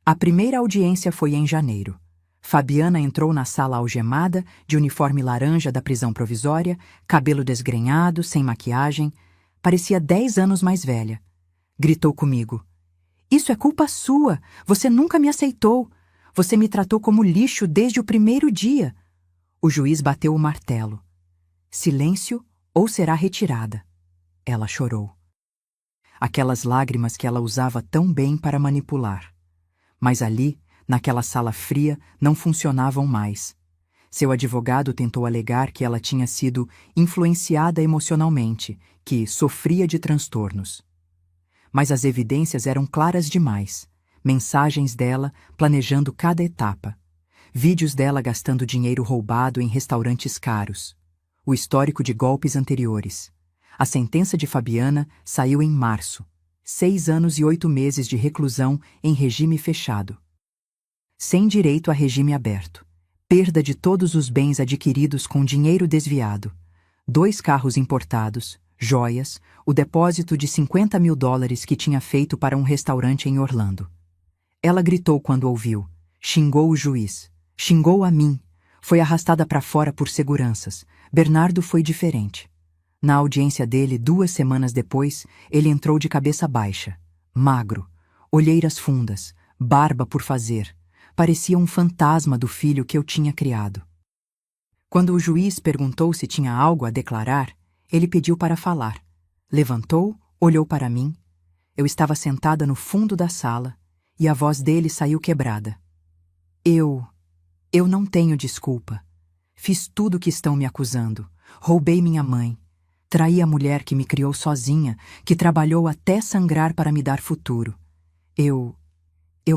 A primeira audiência foi em janeiro. Fabiana entrou na sala algemada, de uniforme laranja da prisão provisória, cabelo desgrenhado, sem maquiagem. Parecia 10 anos mais velha. Gritou comigo. Isso é culpa sua. Você nunca me aceitou. Você me tratou como lixo desde o primeiro dia. O juiz bateu o martelo. Silêncio ou será retirada. Ela chorou. Aquelas lágrimas que ela usava tão bem para manipular. Mas ali, naquela sala fria, não funcionavam mais. Seu advogado tentou alegar que ela tinha sido influenciada emocionalmente, que sofria de transtornos. Mas as evidências eram claras demais. Mensagens dela planejando cada etapa. Vídeos dela gastando dinheiro roubado em restaurantes caros. O histórico de golpes anteriores. A sentença de Fabiana saiu em março. 6 anos e 8 meses de reclusão em regime fechado. Sem direito a regime aberto. Perda de todos os bens adquiridos com dinheiro desviado. 2 carros importados, joias, o depósito de $50.000 que tinha feito para um restaurante em Orlando. Ela gritou quando ouviu. Xingou o juiz. Xingou a mim. Foi arrastada para fora por seguranças. Bernardo foi diferente. Na audiência dele, 2 semanas depois, ele entrou de cabeça baixa, magro, olheiras fundas, barba por fazer. Parecia um fantasma do filho que eu tinha criado. Quando o juiz perguntou se tinha algo a declarar, ele pediu para falar. Levantou, olhou para mim. Eu estava sentada no fundo da sala e a voz dele saiu quebrada. Eu não tenho desculpa. Fiz tudo o que estão me acusando. Roubei minha mãe. Traí a mulher que me criou sozinha, que trabalhou até sangrar para me dar futuro. Eu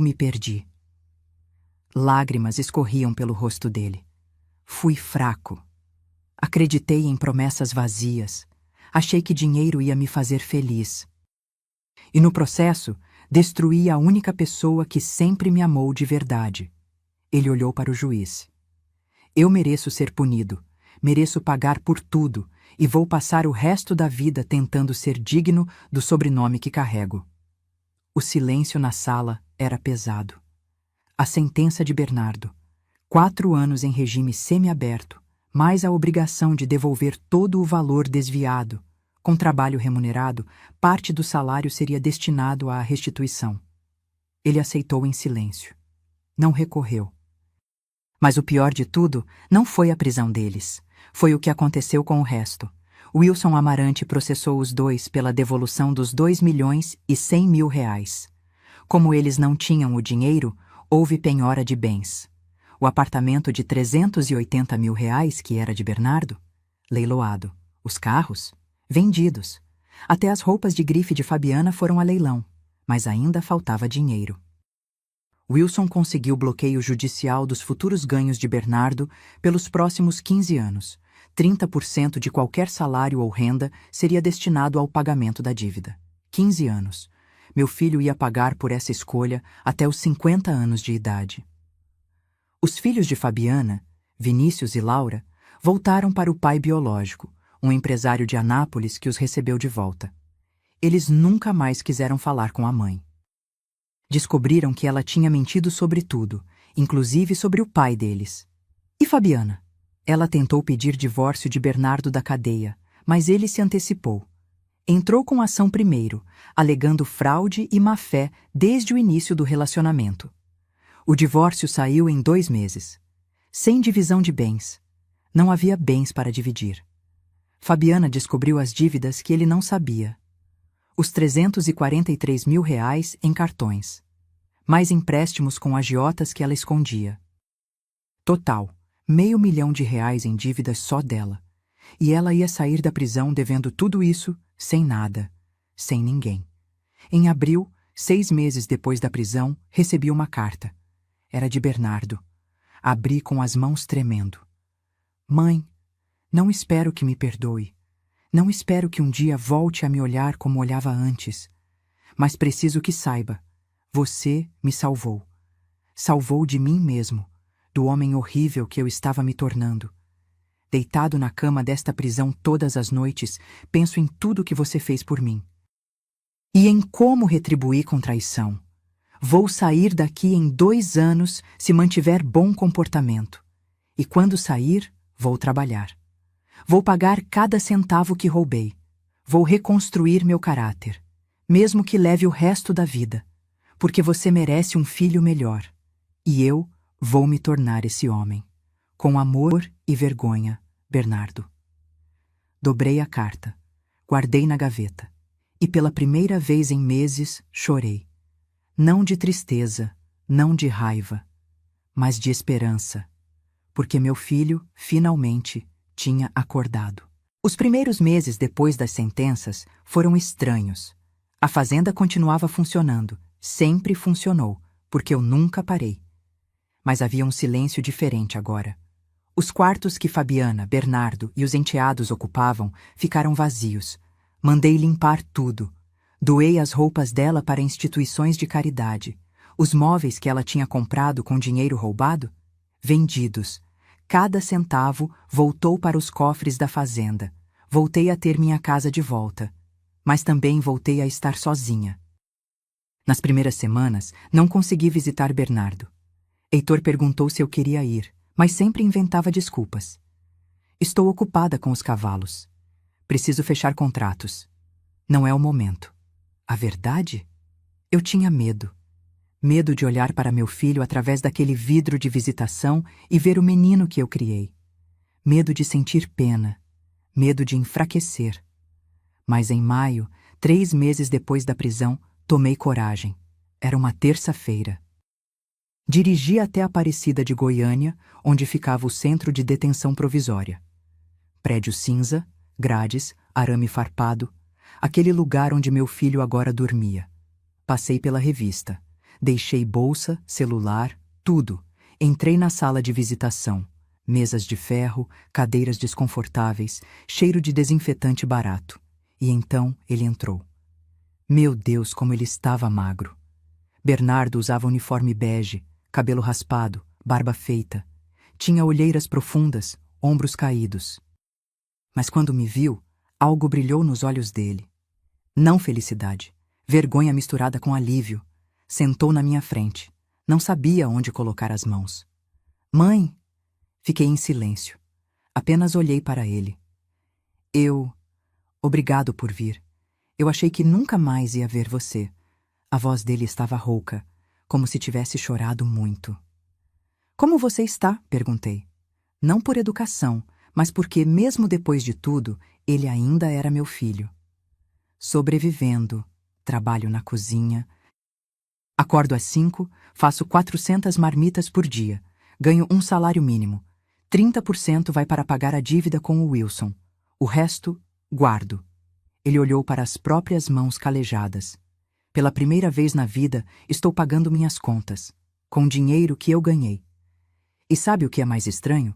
me perdi. Lágrimas escorriam pelo rosto dele. Fui fraco. Acreditei em promessas vazias. Achei que dinheiro ia me fazer feliz. E no processo, destruí a única pessoa que sempre me amou de verdade. Ele olhou para o juiz. Eu mereço ser punido. Mereço pagar por tudo e vou passar o resto da vida tentando ser digno do sobrenome que carrego. O silêncio na sala era pesado. A sentença de Bernardo: 4 anos em regime semiaberto, mais a obrigação de devolver todo o valor desviado. Com trabalho remunerado, parte do salário seria destinado à restituição. Ele aceitou em silêncio. Não recorreu. Mas o pior de tudo não foi a prisão deles. Foi o que aconteceu com o resto. Wilson Amarante processou os dois pela devolução dos R$ 2.100.000. Como eles não tinham o dinheiro, houve penhora de bens. O apartamento de R$ 380.000, que era de Bernardo, leiloado. Os carros, vendidos. Até as roupas de grife de Fabiana foram a leilão, mas ainda faltava dinheiro. Wilson conseguiu bloqueio judicial dos futuros ganhos de Bernardo pelos próximos 15 anos. 30% de qualquer salário ou renda seria destinado ao pagamento da dívida. 15 anos. Meu filho ia pagar por essa escolha até os 50 anos de idade. Os filhos de Fabiana, Vinícius e Laura, voltaram para o pai biológico, um empresário de Anápolis que os recebeu de volta. Eles nunca mais quiseram falar com a mãe. Descobriram que ela tinha mentido sobre tudo, inclusive sobre o pai deles. E Fabiana? Ela tentou pedir divórcio de Bernardo da cadeia, mas ele se antecipou. Entrou com ação primeiro, alegando fraude e má-fé desde o início do relacionamento. O divórcio saiu em 2 meses. Sem divisão de bens. Não havia bens para dividir. Fabiana descobriu as dívidas que ele não sabia. Os R$ 343.000 em cartões. Mais empréstimos com agiotas que ela escondia. Total, R$ 500.000 em dívidas só dela. E ela ia sair da prisão devendo tudo isso, sem nada, sem ninguém. Em abril, 6 meses depois da prisão, recebi uma carta. Era de Bernardo. Abri com as mãos tremendo. Mãe, não espero que me perdoe. Não espero que um dia volte a me olhar como olhava antes. Mas preciso que saiba. Você me salvou. Salvou de mim mesmo, do homem horrível que eu estava me tornando. Deitado na cama desta prisão todas as noites, penso em tudo que você fez por mim. E em como retribuir com traição. Vou sair daqui em 2 anos se mantiver bom comportamento. E quando sair, vou trabalhar. Vou pagar cada centavo que roubei. Vou reconstruir meu caráter, mesmo que leve o resto da vida, porque você merece um filho melhor. E eu vou me tornar esse homem. Com amor e vergonha, Bernardo. Dobrei a carta, guardei na gaveta, e pela primeira vez em meses chorei. Não de tristeza, não de raiva, mas de esperança, porque meu filho, finalmente, tinha acordado. Os primeiros meses depois das sentenças foram estranhos. A fazenda continuava funcionando, sempre funcionou, porque eu nunca parei. Mas havia um silêncio diferente agora. Os quartos que Fabiana, Bernardo e os enteados ocupavam ficaram vazios. Mandei limpar tudo. Doei as roupas dela para instituições de caridade. Os móveis que ela tinha comprado com dinheiro roubado? Vendidos. Cada centavo voltou para os cofres da fazenda. Voltei a ter minha casa de volta. Mas também voltei a estar sozinha. Nas primeiras semanas, não consegui visitar Bernardo. Heitor perguntou se eu queria ir, mas sempre inventava desculpas. Estou ocupada com os cavalos. Preciso fechar contratos. Não é o momento. A verdade? Eu tinha medo. Medo de olhar para meu filho através daquele vidro de visitação e ver o menino que eu criei. Medo de sentir pena. Medo de enfraquecer. Mas em maio, 3 meses depois da prisão, tomei coragem. Era uma terça-feira. Dirigi até a Aparecida de Goiânia, onde ficava o Centro de Detenção Provisória. Prédio cinza, grades, arame farpado, aquele lugar onde meu filho agora dormia. Passei pela revista. Deixei bolsa, celular, tudo. Entrei na sala de visitação. Mesas de ferro, cadeiras desconfortáveis, cheiro de desinfetante barato. E então ele entrou. Meu Deus, como ele estava magro. Bernardo usava uniforme bege, cabelo raspado, barba feita. Tinha olheiras profundas, ombros caídos. Mas quando me viu, algo brilhou nos olhos dele. Não felicidade, vergonha misturada com alívio. Sentou na minha frente. Não sabia onde colocar as mãos. Mãe! Fiquei em silêncio. Apenas olhei para ele. Obrigado por vir. Eu achei que nunca mais ia ver você. A voz dele estava rouca, como se tivesse chorado muito. Como você está? Perguntei. Não por educação, mas porque, mesmo depois de tudo, ele ainda era meu filho. Sobrevivendo. Trabalho na cozinha. Acordo às 5, faço 400 marmitas por dia. Ganho um salário mínimo. 30% vai para pagar a dívida com o Wilson. O resto, guardo. Ele olhou para as próprias mãos calejadas. Pela primeira vez na vida, estou pagando minhas contas, com dinheiro que eu ganhei. E sabe o que é mais estranho?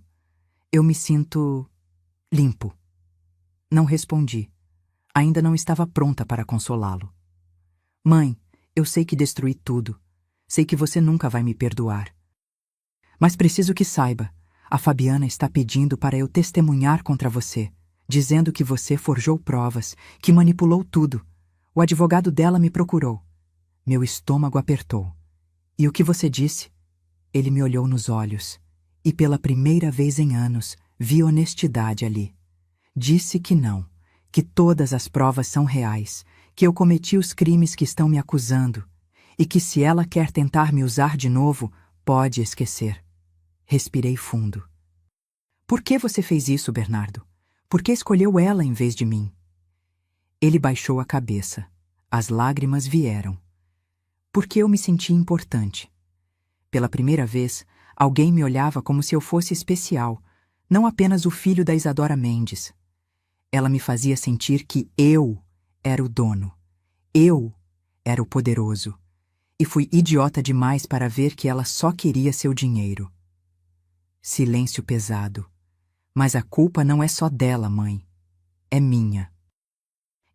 Eu me sinto limpo. Não respondi. Ainda não estava pronta para consolá-lo. Mãe, eu sei que destruí tudo. Sei que você nunca vai me perdoar. Mas preciso que saiba, a Fabiana está pedindo para eu testemunhar contra você, dizendo que você forjou provas, que manipulou tudo. O advogado dela me procurou. Meu estômago apertou. E o que você disse? Ele me olhou nos olhos, e pela primeira vez em anos, vi honestidade ali. Disse que não, que todas as provas são reais, que eu cometi os crimes que estão me acusando, e que se ela quer tentar me usar de novo, pode esquecer. Respirei fundo. Por que você fez isso, Bernardo? Por que escolheu ela em vez de mim? Ele baixou a cabeça. As lágrimas vieram. Porque eu me senti importante. Pela primeira vez, alguém me olhava como se eu fosse especial, não apenas o filho da Isadora Mendes. Ela me fazia sentir que eu era o dono. Eu era o poderoso. E fui idiota demais para ver que ela só queria seu dinheiro. Silêncio pesado. Mas a culpa não é só dela, mãe. É minha.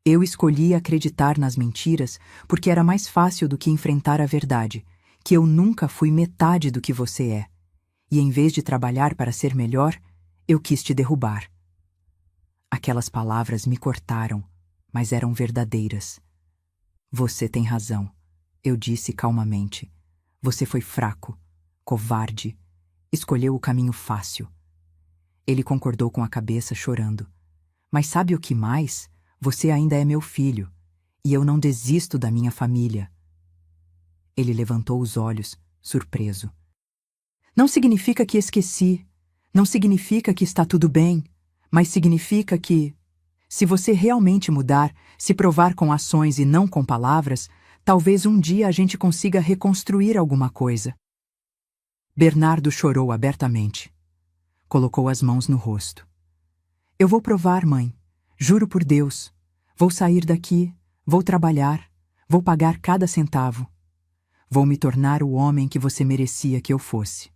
Eu escolhi acreditar nas mentiras porque era mais fácil do que enfrentar a verdade, que eu nunca fui metade do que você é. E em vez de trabalhar para ser melhor, eu quis te derrubar. Aquelas palavras me cortaram, mas eram verdadeiras. Você tem razão, eu disse calmamente. Você foi fraco, covarde, escolheu o caminho fácil. Ele concordou com a cabeça, chorando. Mas sabe o que mais? Você ainda é meu filho, e eu não desisto da minha família. Ele levantou os olhos, surpreso. Não significa que esqueci, não significa que está tudo bem, mas significa que, se você realmente mudar, se provar com ações e não com palavras, talvez um dia a gente consiga reconstruir alguma coisa. Bernardo chorou abertamente. Colocou as mãos no rosto. Eu vou provar, mãe. Juro por Deus. Vou sair daqui, vou trabalhar, vou pagar cada centavo. Vou me tornar o homem que você merecia que eu fosse.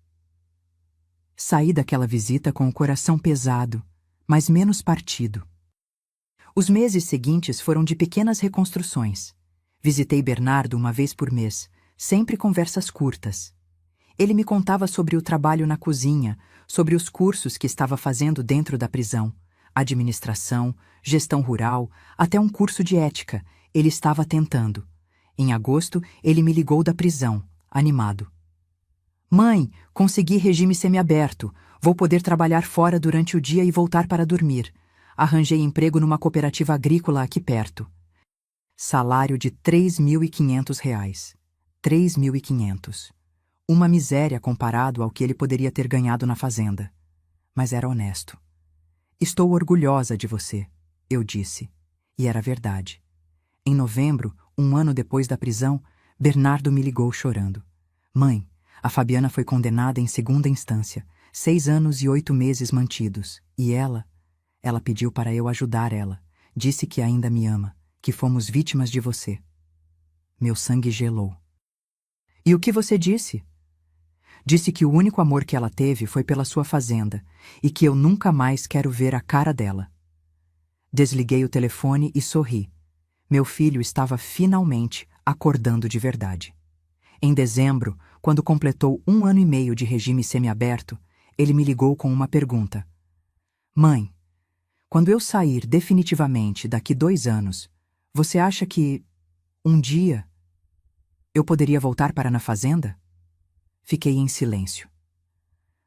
Saí daquela visita com o coração pesado, mas menos partido. Os meses seguintes foram de pequenas reconstruções. Visitei Bernardo uma vez por mês, sempre conversas curtas. Ele me contava sobre o trabalho na cozinha, sobre os cursos que estava fazendo dentro da prisão, administração, gestão rural, até um curso de ética. Ele estava tentando. Em agosto, ele me ligou da prisão, animado. Mãe, consegui regime semiaberto. Vou poder trabalhar fora durante o dia e voltar para dormir. Arranjei emprego numa cooperativa agrícola aqui perto. Salário de R$ 3.500. 3.500. Uma miséria comparado ao que ele poderia ter ganhado na fazenda. Mas era honesto. Estou orgulhosa de você, eu disse. E era verdade. Em novembro, um ano depois da prisão, Bernardo me ligou chorando. Mãe, a Fabiana foi condenada em segunda instância, 6 anos e 8 meses mantidos. E ela pediu para eu ajudar ela. Disse que ainda me ama, que fomos vítimas de você. Meu sangue gelou. E o que você disse? Disse que o único amor que ela teve foi pela sua fazenda e que eu nunca mais quero ver a cara dela. Desliguei o telefone e sorri. Meu filho estava finalmente acordando de verdade. Em dezembro, quando completou 1 ano e meio de regime semiaberto, ele me ligou com uma pergunta. Mãe, quando eu sair definitivamente daqui 2 anos, você acha que, um dia, eu poderia voltar para na fazenda? Fiquei em silêncio.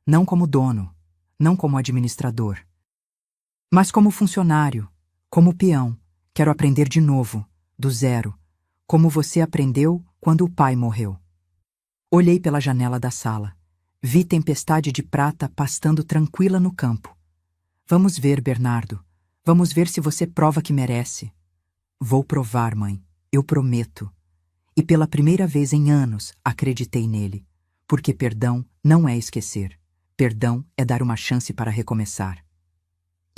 Não como dono, não como administrador, mas como funcionário, como peão. Quero aprender de novo, do zero, como você aprendeu quando o pai morreu. Olhei pela janela da sala. Vi tempestade de prata pastando tranquila no campo. Vamos ver, Bernardo. Vamos ver se você prova que merece. Vou provar, mãe. Eu prometo. E pela primeira vez em anos acreditei nele. Porque perdão não é esquecer. Perdão é dar uma chance para recomeçar.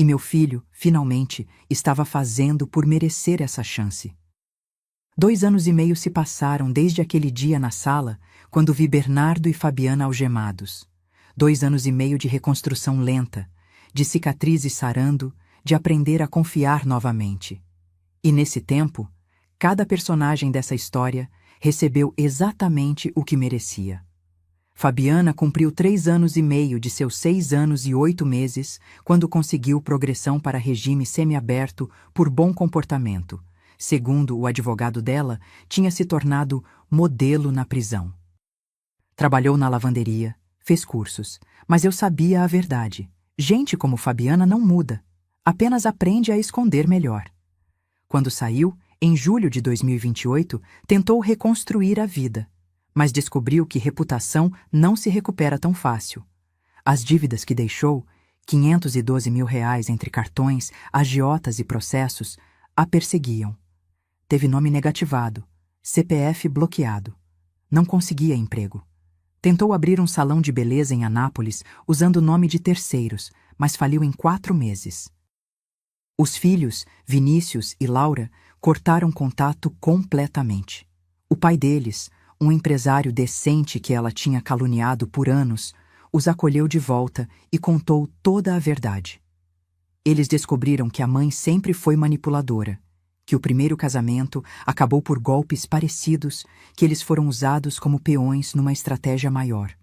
E meu filho, finalmente, estava fazendo por merecer essa chance. 2 anos e meio se passaram desde aquele dia na sala, quando vi Bernardo e Fabiana algemados. 2 anos e meio de reconstrução lenta, de cicatrizes sarando, de aprender a confiar novamente. E nesse tempo, cada personagem dessa história recebeu exatamente o que merecia. Fabiana cumpriu 3 anos e meio de seus 6 anos e 8 meses quando conseguiu progressão para regime semiaberto por bom comportamento. Segundo o advogado dela, tinha se tornado modelo na prisão. Trabalhou na lavanderia, fez cursos, mas eu sabia a verdade. Gente como Fabiana não muda, apenas aprende a esconder melhor. Quando saiu, em julho de 2028, tentou reconstruir a vida. Mas descobriu que reputação não se recupera tão fácil. As dívidas que deixou, R$ 512 mil entre cartões, agiotas e processos, a perseguiam. Teve nome negativado, CPF bloqueado. Não conseguia emprego. Tentou abrir um salão de beleza em Anápolis usando o nome de terceiros, mas faliu em 4 meses. Os filhos, Vinícius e Laura, cortaram contato completamente. O pai deles, um empresário decente que ela tinha caluniado por anos, os acolheu de volta e contou toda a verdade. Eles descobriram que a mãe sempre foi manipuladora, que o primeiro casamento acabou por golpes parecidos, que eles foram usados como peões numa estratégia maior.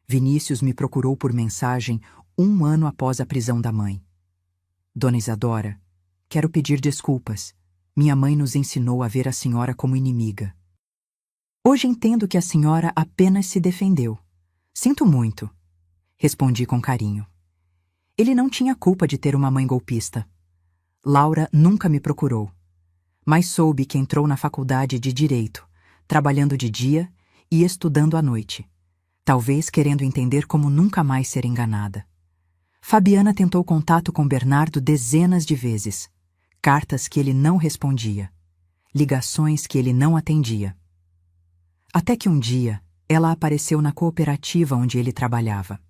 Vinícius me procurou por mensagem 1 ano após a prisão da mãe. Dona Isadora, quero pedir desculpas. Minha mãe nos ensinou a ver a senhora como inimiga. Hoje entendo que a senhora apenas se defendeu. Sinto muito, respondi com carinho. Ele não tinha culpa de ter uma mãe golpista. Laura nunca me procurou, mas soube que entrou na faculdade de Direito, trabalhando de dia e estudando à noite, talvez querendo entender como nunca mais ser enganada. Fabiana tentou contato com Bernardo dezenas de vezes, cartas que ele não respondia, ligações que ele não atendia. Até que um dia, ela apareceu na cooperativa onde ele trabalhava.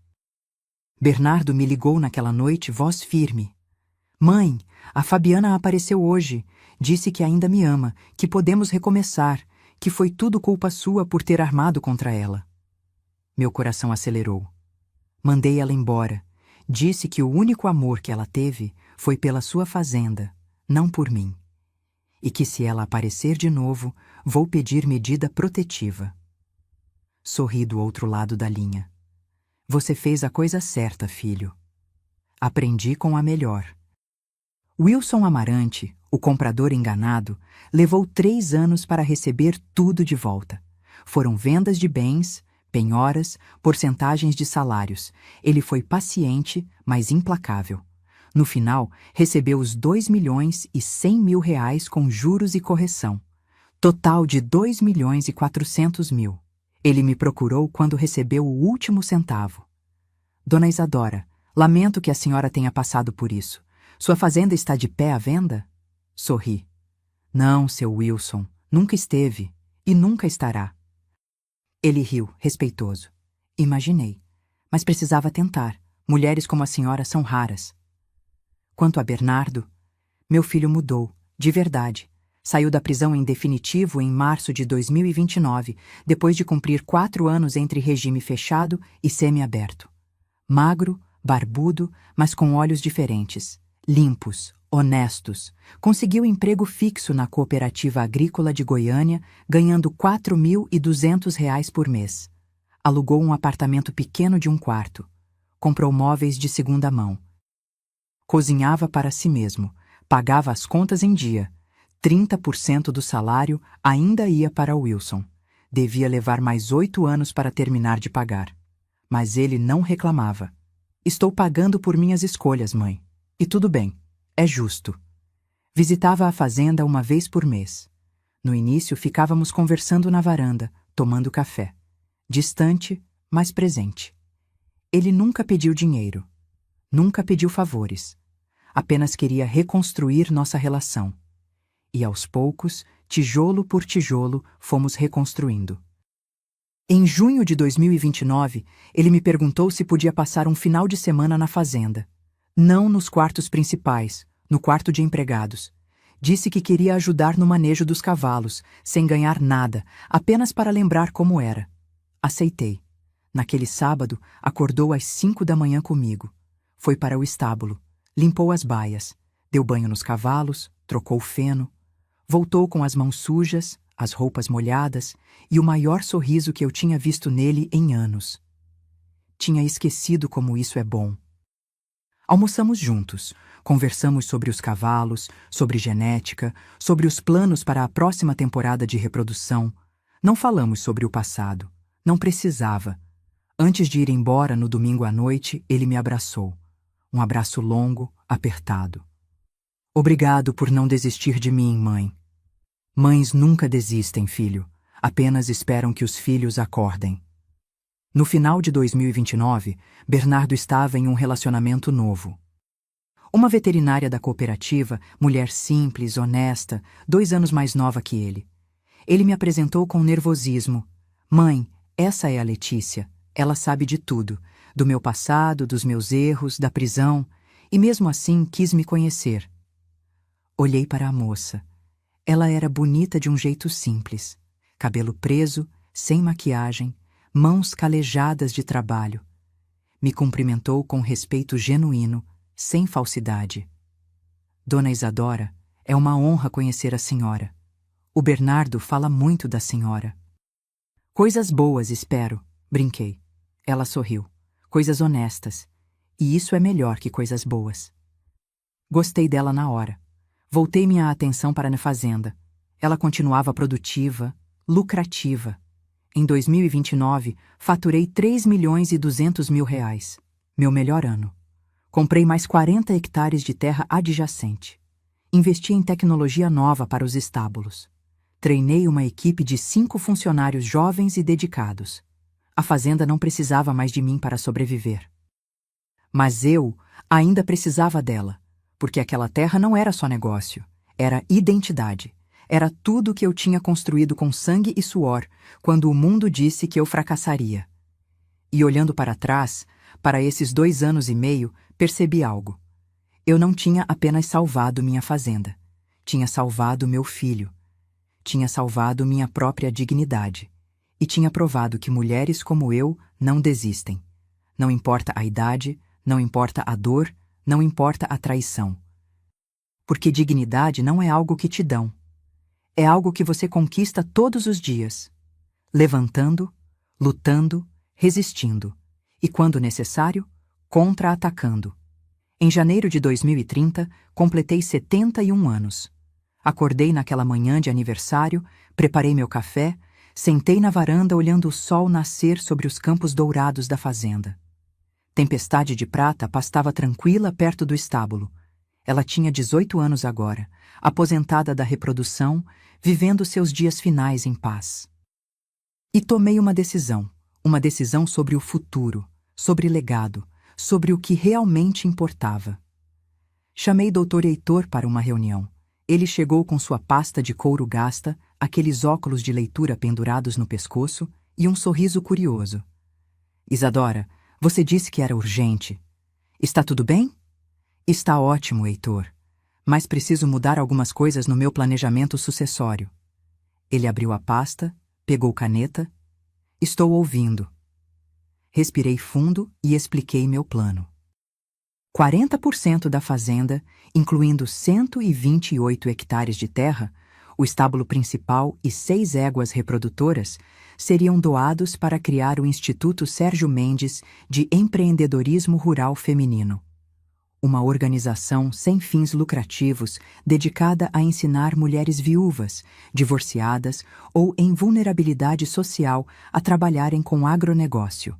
Bernardo me ligou naquela noite, voz firme. Mãe, a Fabiana apareceu hoje. Disse que ainda me ama, que podemos recomeçar, que foi tudo culpa sua por ter armado contra ela. Meu coração acelerou. Mandei ela embora. Disse que o único amor que ela teve foi pela sua fazenda, não por mim. E que se ela aparecer de novo, vou pedir medida protetiva. Sorri do outro lado da linha. Você fez a coisa certa, filho. Aprendi com a melhor. Wilson Amarante, o comprador enganado, levou 3 anos para receber tudo de volta. Foram vendas de bens, penhoras, porcentagens de salários. Ele foi paciente, mas implacável. No final, recebeu os R$ 2.100.000 com juros e correção. Total de 2.400.000. Ele me procurou quando recebeu o último centavo. Dona Isadora, lamento que a senhora tenha passado por isso. Sua fazenda está de pé à venda? Sorri. Não, seu Wilson, nunca esteve e nunca estará. Ele riu, respeitoso. Imaginei, mas precisava tentar. Mulheres como a senhora são raras. Quanto a Bernardo, meu filho mudou, de verdade. Saiu da prisão em definitivo em março de 2029, depois de cumprir 4 anos entre regime fechado e semiaberto. Magro, barbudo, mas com olhos diferentes, limpos, honestos. Conseguiu emprego fixo na Cooperativa Agrícola de Goiânia, ganhando R$ 4.200 por mês. Alugou um apartamento pequeno de 1 quarto. Comprou móveis de segunda mão. Cozinhava para si mesmo, pagava as contas em dia. 30% do salário ainda ia para Wilson. Devia levar mais 8 anos para terminar de pagar. Mas ele não reclamava. Estou pagando por minhas escolhas, mãe. E tudo bem, é justo. Visitava a fazenda uma vez por mês. No início ficávamos conversando na varanda, tomando café. Distante, mas presente. Ele nunca pediu dinheiro. Nunca pediu favores. Apenas queria reconstruir nossa relação. E aos poucos, tijolo por tijolo, fomos reconstruindo. Em junho de 2029, ele me perguntou se podia passar um final de semana na fazenda. Não nos quartos principais, no quarto de empregados. Disse que queria ajudar no manejo dos cavalos, sem ganhar nada, apenas para lembrar como era. Aceitei. Naquele sábado, acordou às 5 da manhã comigo. Foi para o estábulo, limpou as baias, deu banho nos cavalos, trocou o feno. Voltou com as mãos sujas, as roupas molhadas e o maior sorriso que eu tinha visto nele em anos. Tinha esquecido como isso é bom. Almoçamos juntos, conversamos sobre os cavalos, sobre genética, sobre os planos para a próxima temporada de reprodução. Não falamos sobre o passado. Não precisava. Antes de ir embora no domingo à noite, ele me abraçou. Um abraço longo, apertado. Obrigado por não desistir de mim, mãe. Mães nunca desistem, filho. Apenas esperam que os filhos acordem. No final de 2029, Bernardo estava em um relacionamento novo. Uma veterinária da cooperativa, mulher simples, honesta, 2 anos mais nova que ele. Ele me apresentou com nervosismo. Mãe, essa é a Letícia. Ela sabe de tudo. Do meu passado, dos meus erros, da prisão. E mesmo assim quis me conhecer. Olhei para a moça. Ela era bonita de um jeito simples. Cabelo preso, sem maquiagem, mãos calejadas de trabalho. Me cumprimentou com respeito genuíno, sem falsidade. Dona Isadora, é uma honra conhecer a senhora. O Bernardo fala muito da senhora. Coisas boas, espero, brinquei. Ela sorriu. Coisas honestas. E isso é melhor que coisas boas. Gostei dela na hora. Voltei minha atenção para a fazenda. Ela continuava produtiva, lucrativa. Em 2029, faturei R$ 3.200.000. Meu melhor ano. Comprei mais 40 hectares de terra adjacente. Investi em tecnologia nova para os estábulos. Treinei uma equipe de 5 funcionários jovens e dedicados. A fazenda não precisava mais de mim para sobreviver. Mas eu ainda precisava dela. Porque aquela terra não era só negócio, era identidade. Era tudo o que eu tinha construído com sangue e suor, quando o mundo disse que eu fracassaria. E olhando para trás, para esses 2 anos e meio, percebi algo. Eu não tinha apenas salvado minha fazenda. Tinha salvado meu filho. Tinha salvado minha própria dignidade. E tinha provado que mulheres como eu não desistem. Não importa a idade, não importa a dor, não importa a traição. Porque dignidade não é algo que te dão. É algo que você conquista todos os dias. Levantando, lutando, resistindo. E, quando necessário, contra-atacando. Em janeiro de 2030, completei 71 anos. Acordei naquela manhã de aniversário, preparei meu café, sentei na varanda olhando o sol nascer sobre os campos dourados da fazenda. Tempestade de Prata pastava tranquila perto do estábulo. Ela tinha 18 anos agora, aposentada da reprodução, vivendo seus dias finais em paz. E tomei uma decisão sobre o futuro, sobre legado, sobre o que realmente importava. Chamei Dr. Heitor para uma reunião. Ele chegou com sua pasta de couro gasta, aqueles óculos de leitura pendurados no pescoço e um sorriso curioso. Isadora, você disse que era urgente. Está tudo bem? Está ótimo, Heitor. Mas preciso mudar algumas coisas no meu planejamento sucessório. Ele abriu a pasta, pegou caneta. Estou ouvindo. Respirei fundo e expliquei meu plano. 40% da fazenda, incluindo 128 hectares de terra, o estábulo principal e 6 éguas reprodutoras, seriam doados para criar o Instituto Sérgio Mendes de Empreendedorismo Rural Feminino. Uma organização sem fins lucrativos dedicada a ensinar mulheres viúvas, divorciadas ou em vulnerabilidade social a trabalharem com agronegócio.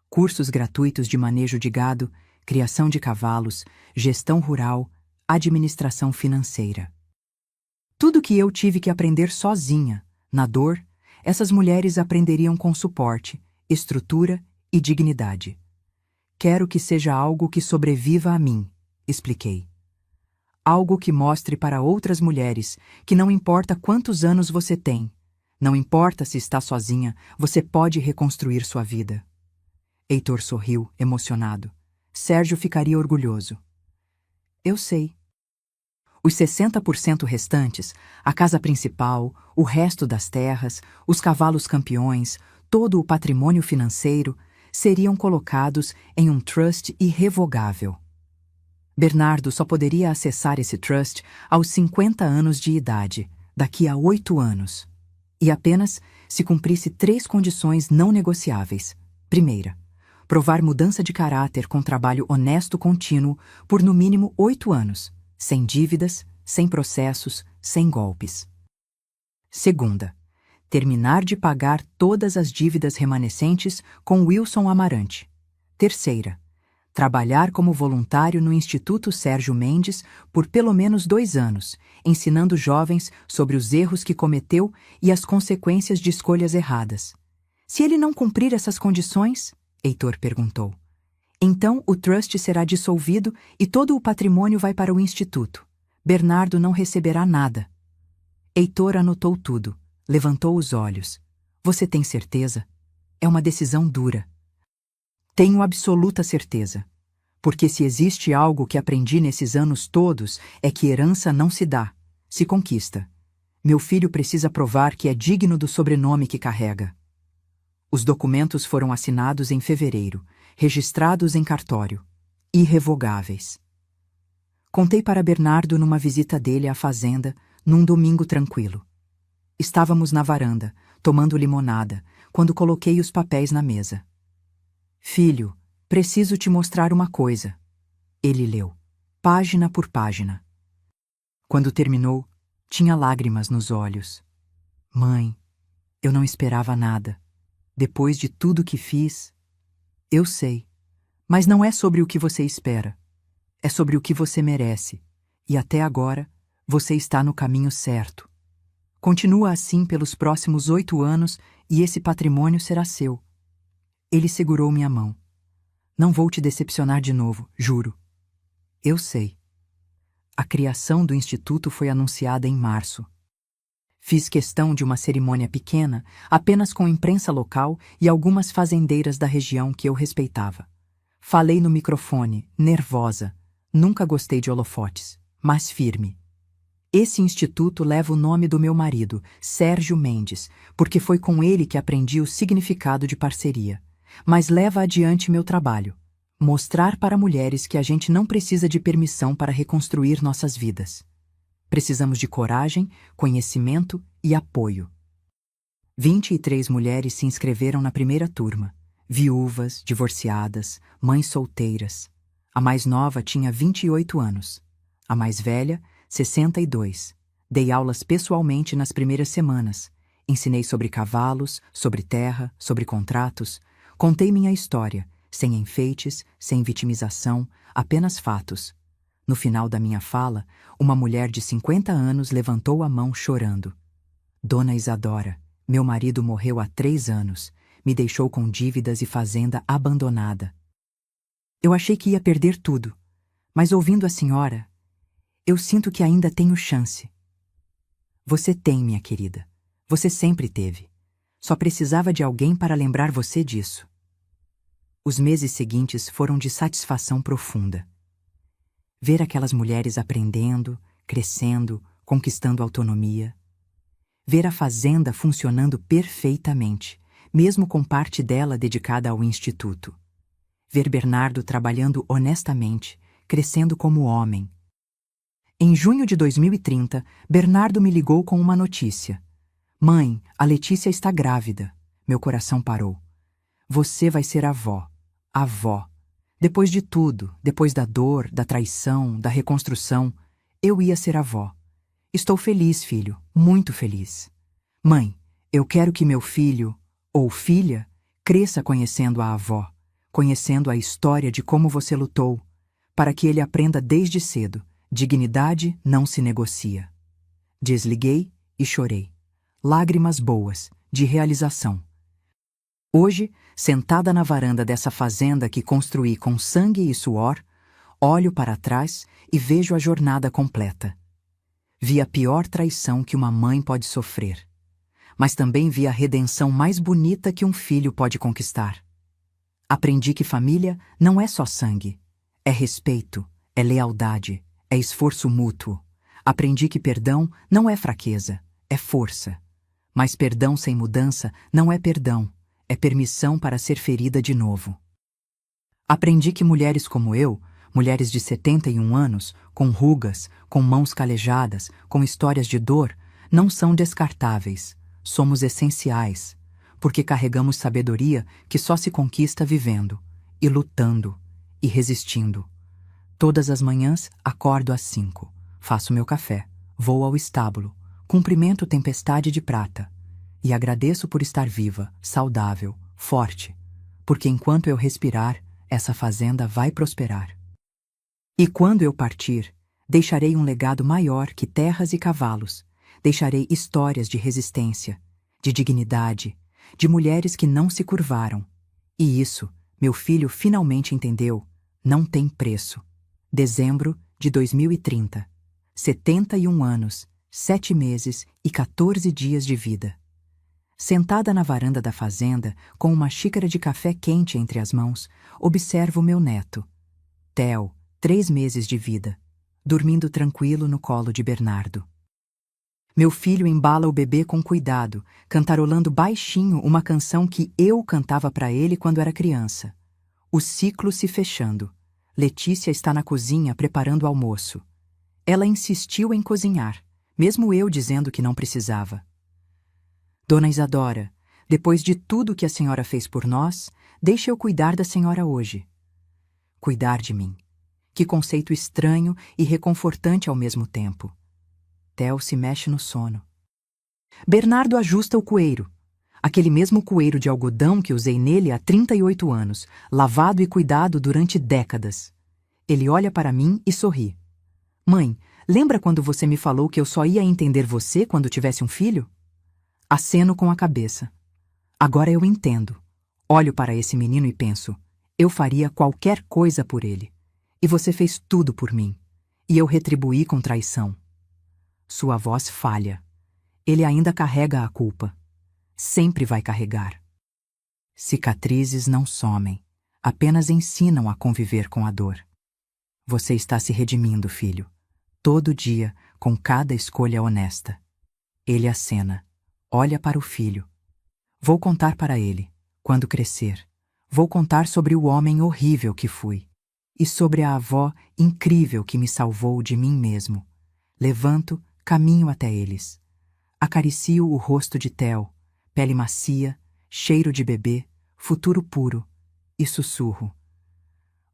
Cursos gratuitos de manejo de gado, criação de cavalos, gestão rural, administração financeira. Tudo que eu tive que aprender sozinha, na dor, essas mulheres aprenderiam com suporte, estrutura e dignidade. Quero que seja algo que sobreviva a mim, expliquei. Algo que mostre para outras mulheres que não importa quantos anos você tem, não importa se está sozinha, você pode reconstruir sua vida. Heitor sorriu, emocionado. Sérgio ficaria orgulhoso. Eu sei. Os 60% restantes, a casa principal, o resto das terras, os cavalos campeões, todo o patrimônio financeiro, seriam colocados em um trust irrevogável. Bernardo só poderia acessar esse trust aos 50 anos de idade, daqui a 8 anos. E apenas se cumprisse 3 condições não negociáveis. Primeira, provar mudança de caráter com trabalho honesto contínuo por no mínimo 8 anos, sem dívidas, sem processos, sem golpes. Segunda, terminar de pagar todas as dívidas remanescentes com Wilson Amarante. Terceira, trabalhar como voluntário no Instituto Sérgio Mendes por pelo menos 2 anos, ensinando jovens sobre os erros que cometeu e as consequências de escolhas erradas. Se ele não cumprir essas condições, Heitor perguntou, então o trust será dissolvido e todo o patrimônio vai para o Instituto. Bernardo não receberá nada. Heitor anotou tudo, levantou os olhos. Você tem certeza? É uma decisão dura. Tenho absoluta certeza. Porque se existe algo que aprendi nesses anos todos é que herança não se dá, se conquista. Meu filho precisa provar que é digno do sobrenome que carrega. Os documentos foram assinados em fevereiro, registrados em cartório, irrevogáveis. Contei para Bernardo numa visita dele à fazenda, num domingo tranquilo. Estávamos na varanda, tomando limonada, quando coloquei os papéis na mesa. Filho, preciso te mostrar uma coisa. Ele leu, página por página. Quando terminou, tinha lágrimas nos olhos. Mãe, eu não esperava nada. Depois de tudo que fiz, eu sei, mas não é sobre o que você espera. É sobre o que você merece, e até agora você está no caminho certo. Continua assim pelos próximos 8 anos e esse patrimônio será seu. Ele segurou minha mão. Não vou te decepcionar de novo, juro. Eu sei. A criação do Instituto foi anunciada em março. Fiz questão de uma cerimônia pequena, apenas com imprensa local e algumas fazendeiras da região que eu respeitava. Falei no microfone, nervosa. Nunca gostei de holofotes, mas firme. Esse instituto leva o nome do meu marido, Sérgio Mendes, porque foi com ele que aprendi o significado de parceria. Mas leva adiante meu trabalho. Mostrar para mulheres que a gente não precisa de permissão para reconstruir nossas vidas. Precisamos de coragem, conhecimento e apoio. 23 mulheres se inscreveram na primeira turma. Viúvas, divorciadas, mães solteiras. A mais nova tinha 28 anos. A mais velha, 62. Dei aulas pessoalmente nas primeiras semanas. Ensinei sobre cavalos, sobre terra, sobre contratos. Contei minha história, sem enfeites, sem vitimização, apenas fatos. No final da minha fala, uma mulher de 50 anos levantou a mão chorando. Dona Isadora, meu marido morreu há 3 anos, me deixou com dívidas e fazenda abandonada. Eu achei que ia perder tudo, mas ouvindo a senhora, eu sinto que ainda tenho chance. Você tem, minha querida. Você sempre teve. Só precisava de alguém para lembrar você disso. Os meses seguintes foram de satisfação profunda. Ver aquelas mulheres aprendendo, crescendo, conquistando autonomia. Ver a fazenda funcionando perfeitamente, mesmo com parte dela dedicada ao instituto. Ver Bernardo trabalhando honestamente, crescendo como homem. Em junho de 2030, Bernardo me ligou com uma notícia. Mãe, a Letícia está grávida. Meu coração parou. Você vai ser avó. Avó. Depois de tudo, depois da dor, da traição, da reconstrução, eu ia ser avó. Estou feliz, filho, muito feliz. Mãe, eu quero que meu filho, ou filha, cresça conhecendo a avó, conhecendo a história de como você lutou, para que ele aprenda desde cedo. Dignidade não se negocia. Desliguei e chorei. Lágrimas boas, de realização. Hoje, sentada na varanda dessa fazenda que construí com sangue e suor, olho para trás e vejo a jornada completa. Vi a pior traição que uma mãe pode sofrer, mas também vi a redenção mais bonita que um filho pode conquistar. Aprendi que família não é só sangue, é respeito, é lealdade, é esforço mútuo. Aprendi que perdão não é fraqueza, é força. Mas perdão sem mudança não é perdão, é permissão para ser ferida de novo. Aprendi que mulheres como eu, mulheres de 71 anos, com rugas, com mãos calejadas, com histórias de dor, não são descartáveis, somos essenciais, porque carregamos sabedoria que só se conquista vivendo, e lutando, e resistindo. Todas as manhãs acordo às 5, faço meu café, vou ao estábulo, cumprimento tempestade de prata, e agradeço por estar viva, saudável, forte, porque enquanto eu respirar, essa fazenda vai prosperar. E quando eu partir, deixarei um legado maior que terras e cavalos, deixarei histórias de resistência, de dignidade, de mulheres que não se curvaram. E isso, meu filho finalmente entendeu, não tem preço. Dezembro de 2030. 71 anos, 7 meses e 14 dias de vida. Sentada na varanda da fazenda, com uma xícara de café quente entre as mãos, observo meu neto, Theo, 3 meses de vida, dormindo tranquilo no colo de Bernardo. Meu filho embala o bebê com cuidado, cantarolando baixinho uma canção que eu cantava para ele quando era criança. O ciclo se fechando. Letícia está na cozinha preparando o almoço. Ela insistiu em cozinhar, mesmo eu dizendo que não precisava. Dona Isadora, depois de tudo que a senhora fez por nós, deixe eu cuidar da senhora hoje. Cuidar de mim. Que conceito estranho e reconfortante ao mesmo tempo. Theo se mexe no sono. Bernardo ajusta o coeiro. Aquele mesmo coeiro de algodão que usei nele há 38 anos, lavado e cuidado durante décadas. Ele olha para mim e sorri. Mãe, lembra quando você me falou que eu só ia entender você quando tivesse um filho? Aceno com a cabeça. Agora eu entendo. Olho para esse menino e penso, eu faria qualquer coisa por ele. E você fez tudo por mim. E eu retribuí com traição. Sua voz falha. Ele ainda carrega a culpa. Sempre vai carregar. Cicatrizes não somem, apenas ensinam a conviver com a dor. Você está se redimindo, filho. Todo dia, com cada escolha honesta. Ele acena. Olha para o filho. Vou contar para ele, quando crescer. Vou contar sobre o homem horrível que fui. E sobre a avó incrível que me salvou de mim mesmo. Levanto, caminho até eles. Acaricio o rosto de Theo, pele macia, cheiro de bebê, futuro puro, e sussurro.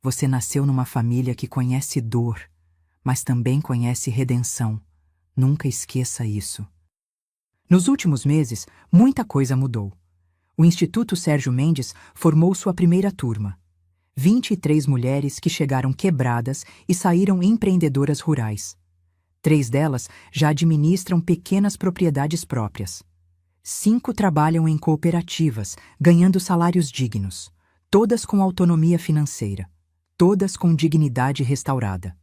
Você nasceu numa família que conhece dor, mas também conhece redenção. Nunca esqueça isso. Nos últimos meses, muita coisa mudou. O Instituto Sérgio Mendes formou sua primeira turma. 23 mulheres que chegaram quebradas e saíram empreendedoras rurais. 3 delas já administram pequenas propriedades próprias. 5 trabalham em cooperativas, ganhando salários dignos, todas com autonomia financeira, todas com dignidade restaurada.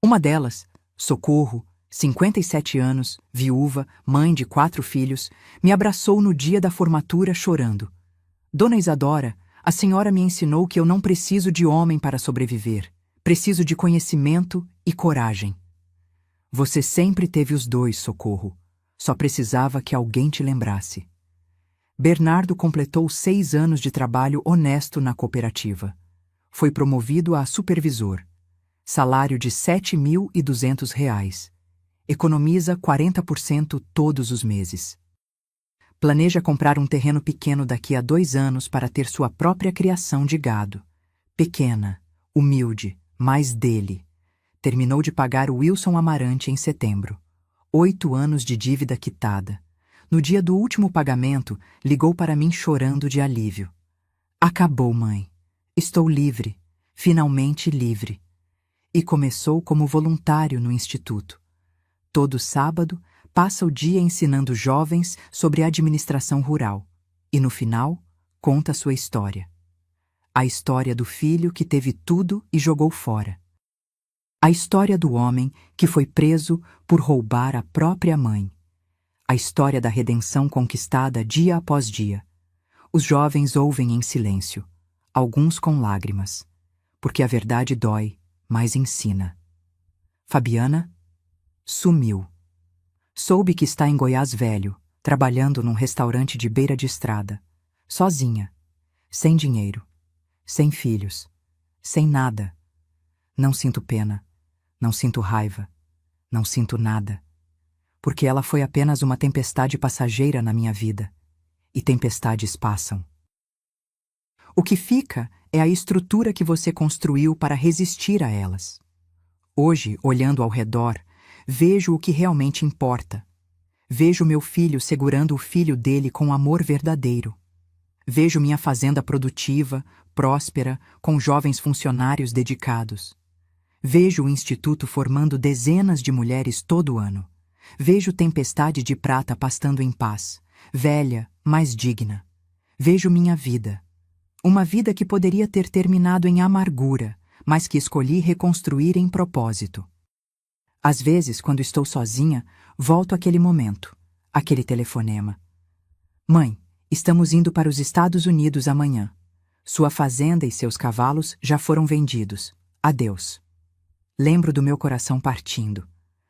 Uma delas, Socorro, 57 anos, viúva, mãe de 4 filhos, me abraçou no dia da formatura chorando. Dona Isadora, a senhora me ensinou que eu não preciso de homem para sobreviver. Preciso de conhecimento e coragem. Você sempre teve os dois, Socorro. Só precisava que alguém te lembrasse. Bernardo completou 6 anos de trabalho honesto na cooperativa. Foi promovido a supervisor. Salário de R$ 7.200. Economiza 40% todos os meses. Planeja comprar um terreno pequeno daqui a 2 anos para ter sua própria criação de gado. Pequena, humilde, mas dele. Terminou de pagar o Wilson Amarante em setembro. 8 anos de dívida quitada. No dia do último pagamento, ligou para mim chorando de alívio. Acabou, mãe. Estou livre. Finalmente livre. E começou como voluntário no instituto. Todo sábado, passa o dia ensinando jovens sobre administração rural. E no final, conta sua história. A história do filho que teve tudo e jogou fora. A história do homem que foi preso por roubar a própria mãe. A história da redenção conquistada dia após dia. Os jovens ouvem em silêncio, alguns com lágrimas, porque a verdade dói, mas ensina. Fabiana sumiu. Soube que está em Goiás Velho, trabalhando num restaurante de beira de estrada, sozinha, sem dinheiro, sem filhos, sem nada. Não sinto pena. Não sinto raiva, não sinto nada, porque ela foi apenas uma tempestade passageira na minha vida, e tempestades passam. O que fica é a estrutura que você construiu para resistir a elas. Hoje, olhando ao redor, vejo o que realmente importa. Vejo meu filho segurando o filho dele com amor verdadeiro. Vejo minha fazenda produtiva, próspera, com jovens funcionários dedicados. Vejo o Instituto formando dezenas de mulheres todo ano. Vejo Tempestade de Prata pastando em paz, velha, mas digna. Vejo minha vida. Uma vida que poderia ter terminado em amargura, mas que escolhi reconstruir em propósito. Às vezes, quando estou sozinha, volto àquele momento, aquele telefonema. Mãe, estamos indo para os Estados Unidos amanhã. Sua fazenda e seus cavalos já foram vendidos. Adeus. Lembro do meu coração partindo,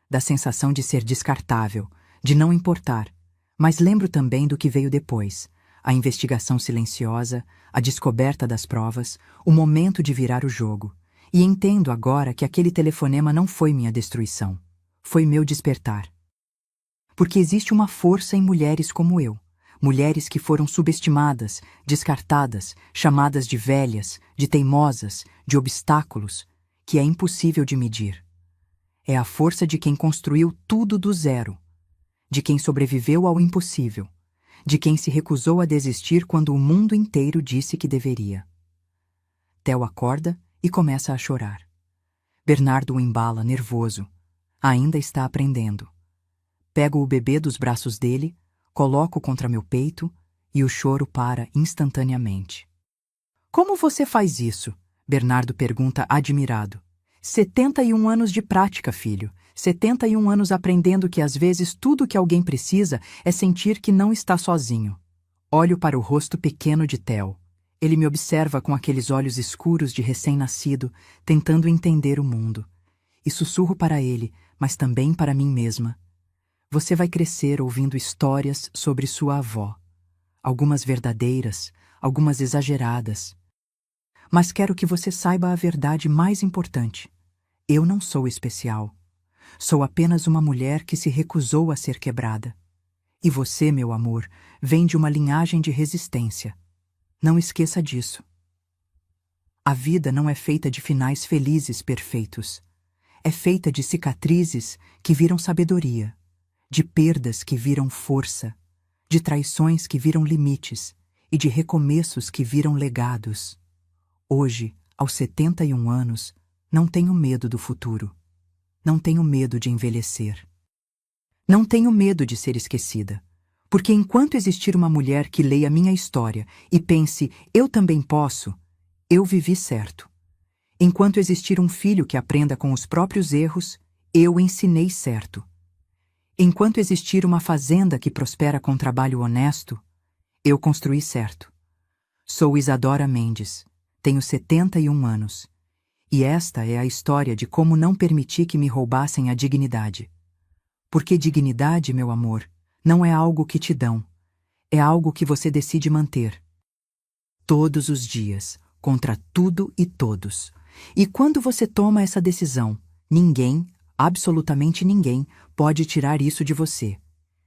da sensação de ser descartável, de não importar, mas lembro também do que veio depois, a investigação silenciosa, a descoberta das provas, o momento de virar o jogo, e entendo agora que aquele telefonema não foi minha destruição, foi meu despertar. Porque existe uma força em mulheres como eu, mulheres que foram subestimadas, descartadas, chamadas de velhas, de teimosas, de obstáculos, que é impossível de medir. É a força de quem construiu tudo do zero, de quem sobreviveu ao impossível, de quem se recusou a desistir quando o mundo inteiro disse que deveria. Theo acorda e começa a chorar. Bernardo o embala, nervoso. Ainda está aprendendo. Pego o bebê dos braços dele, coloco contra meu peito e o choro para instantaneamente. Como você faz isso? Bernardo pergunta admirado. 71 anos de prática, filho. 71 anos aprendendo que às vezes tudo que alguém precisa é sentir que não está sozinho. Olho para o rosto pequeno de Theo. Ele me observa com aqueles olhos escuros de recém-nascido, tentando entender o mundo. E sussurro para ele, mas também para mim mesma. Você vai crescer ouvindo histórias sobre sua avó. Algumas verdadeiras, algumas exageradas. Mas quero que você saiba a verdade mais importante. Eu não sou especial. Sou apenas uma mulher que se recusou a ser quebrada. E você, meu amor, vem de uma linhagem de resistência. Não esqueça disso. A vida não é feita de finais felizes perfeitos. É feita de cicatrizes que viram sabedoria, de perdas que viram força, de traições que viram limites e de recomeços que viram legados. Hoje, aos 71 anos, não tenho medo do futuro. Não tenho medo de envelhecer. Não tenho medo de ser esquecida. Porque enquanto existir uma mulher que leia minha história e pense, eu também posso, eu vivi certo. Enquanto existir um filho que aprenda com os próprios erros, eu ensinei certo. Enquanto existir uma fazenda que prospera com trabalho honesto, eu construí certo. Sou Isadora Mendes, tenho 71 anos. E esta é a história de como não permiti que me roubassem a dignidade. Porque dignidade, meu amor, não é algo que te dão. É algo que você decide manter. Todos os dias, contra tudo e todos. E quando você toma essa decisão, ninguém, absolutamente ninguém, pode tirar isso de você.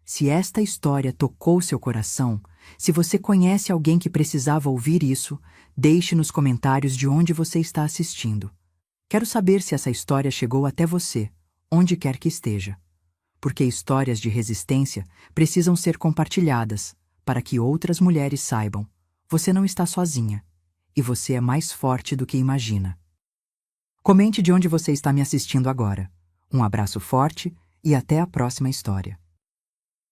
Se esta história tocou seu coração, se você conhece alguém que precisava ouvir isso, deixe nos comentários de onde você está assistindo. Quero saber se essa história chegou até você, onde quer que esteja. Porque histórias de resistência precisam ser compartilhadas, para que outras mulheres saibam. Você não está sozinha. E você é mais forte do que imagina. Comente de onde você está me assistindo agora. Um abraço forte e até a próxima história.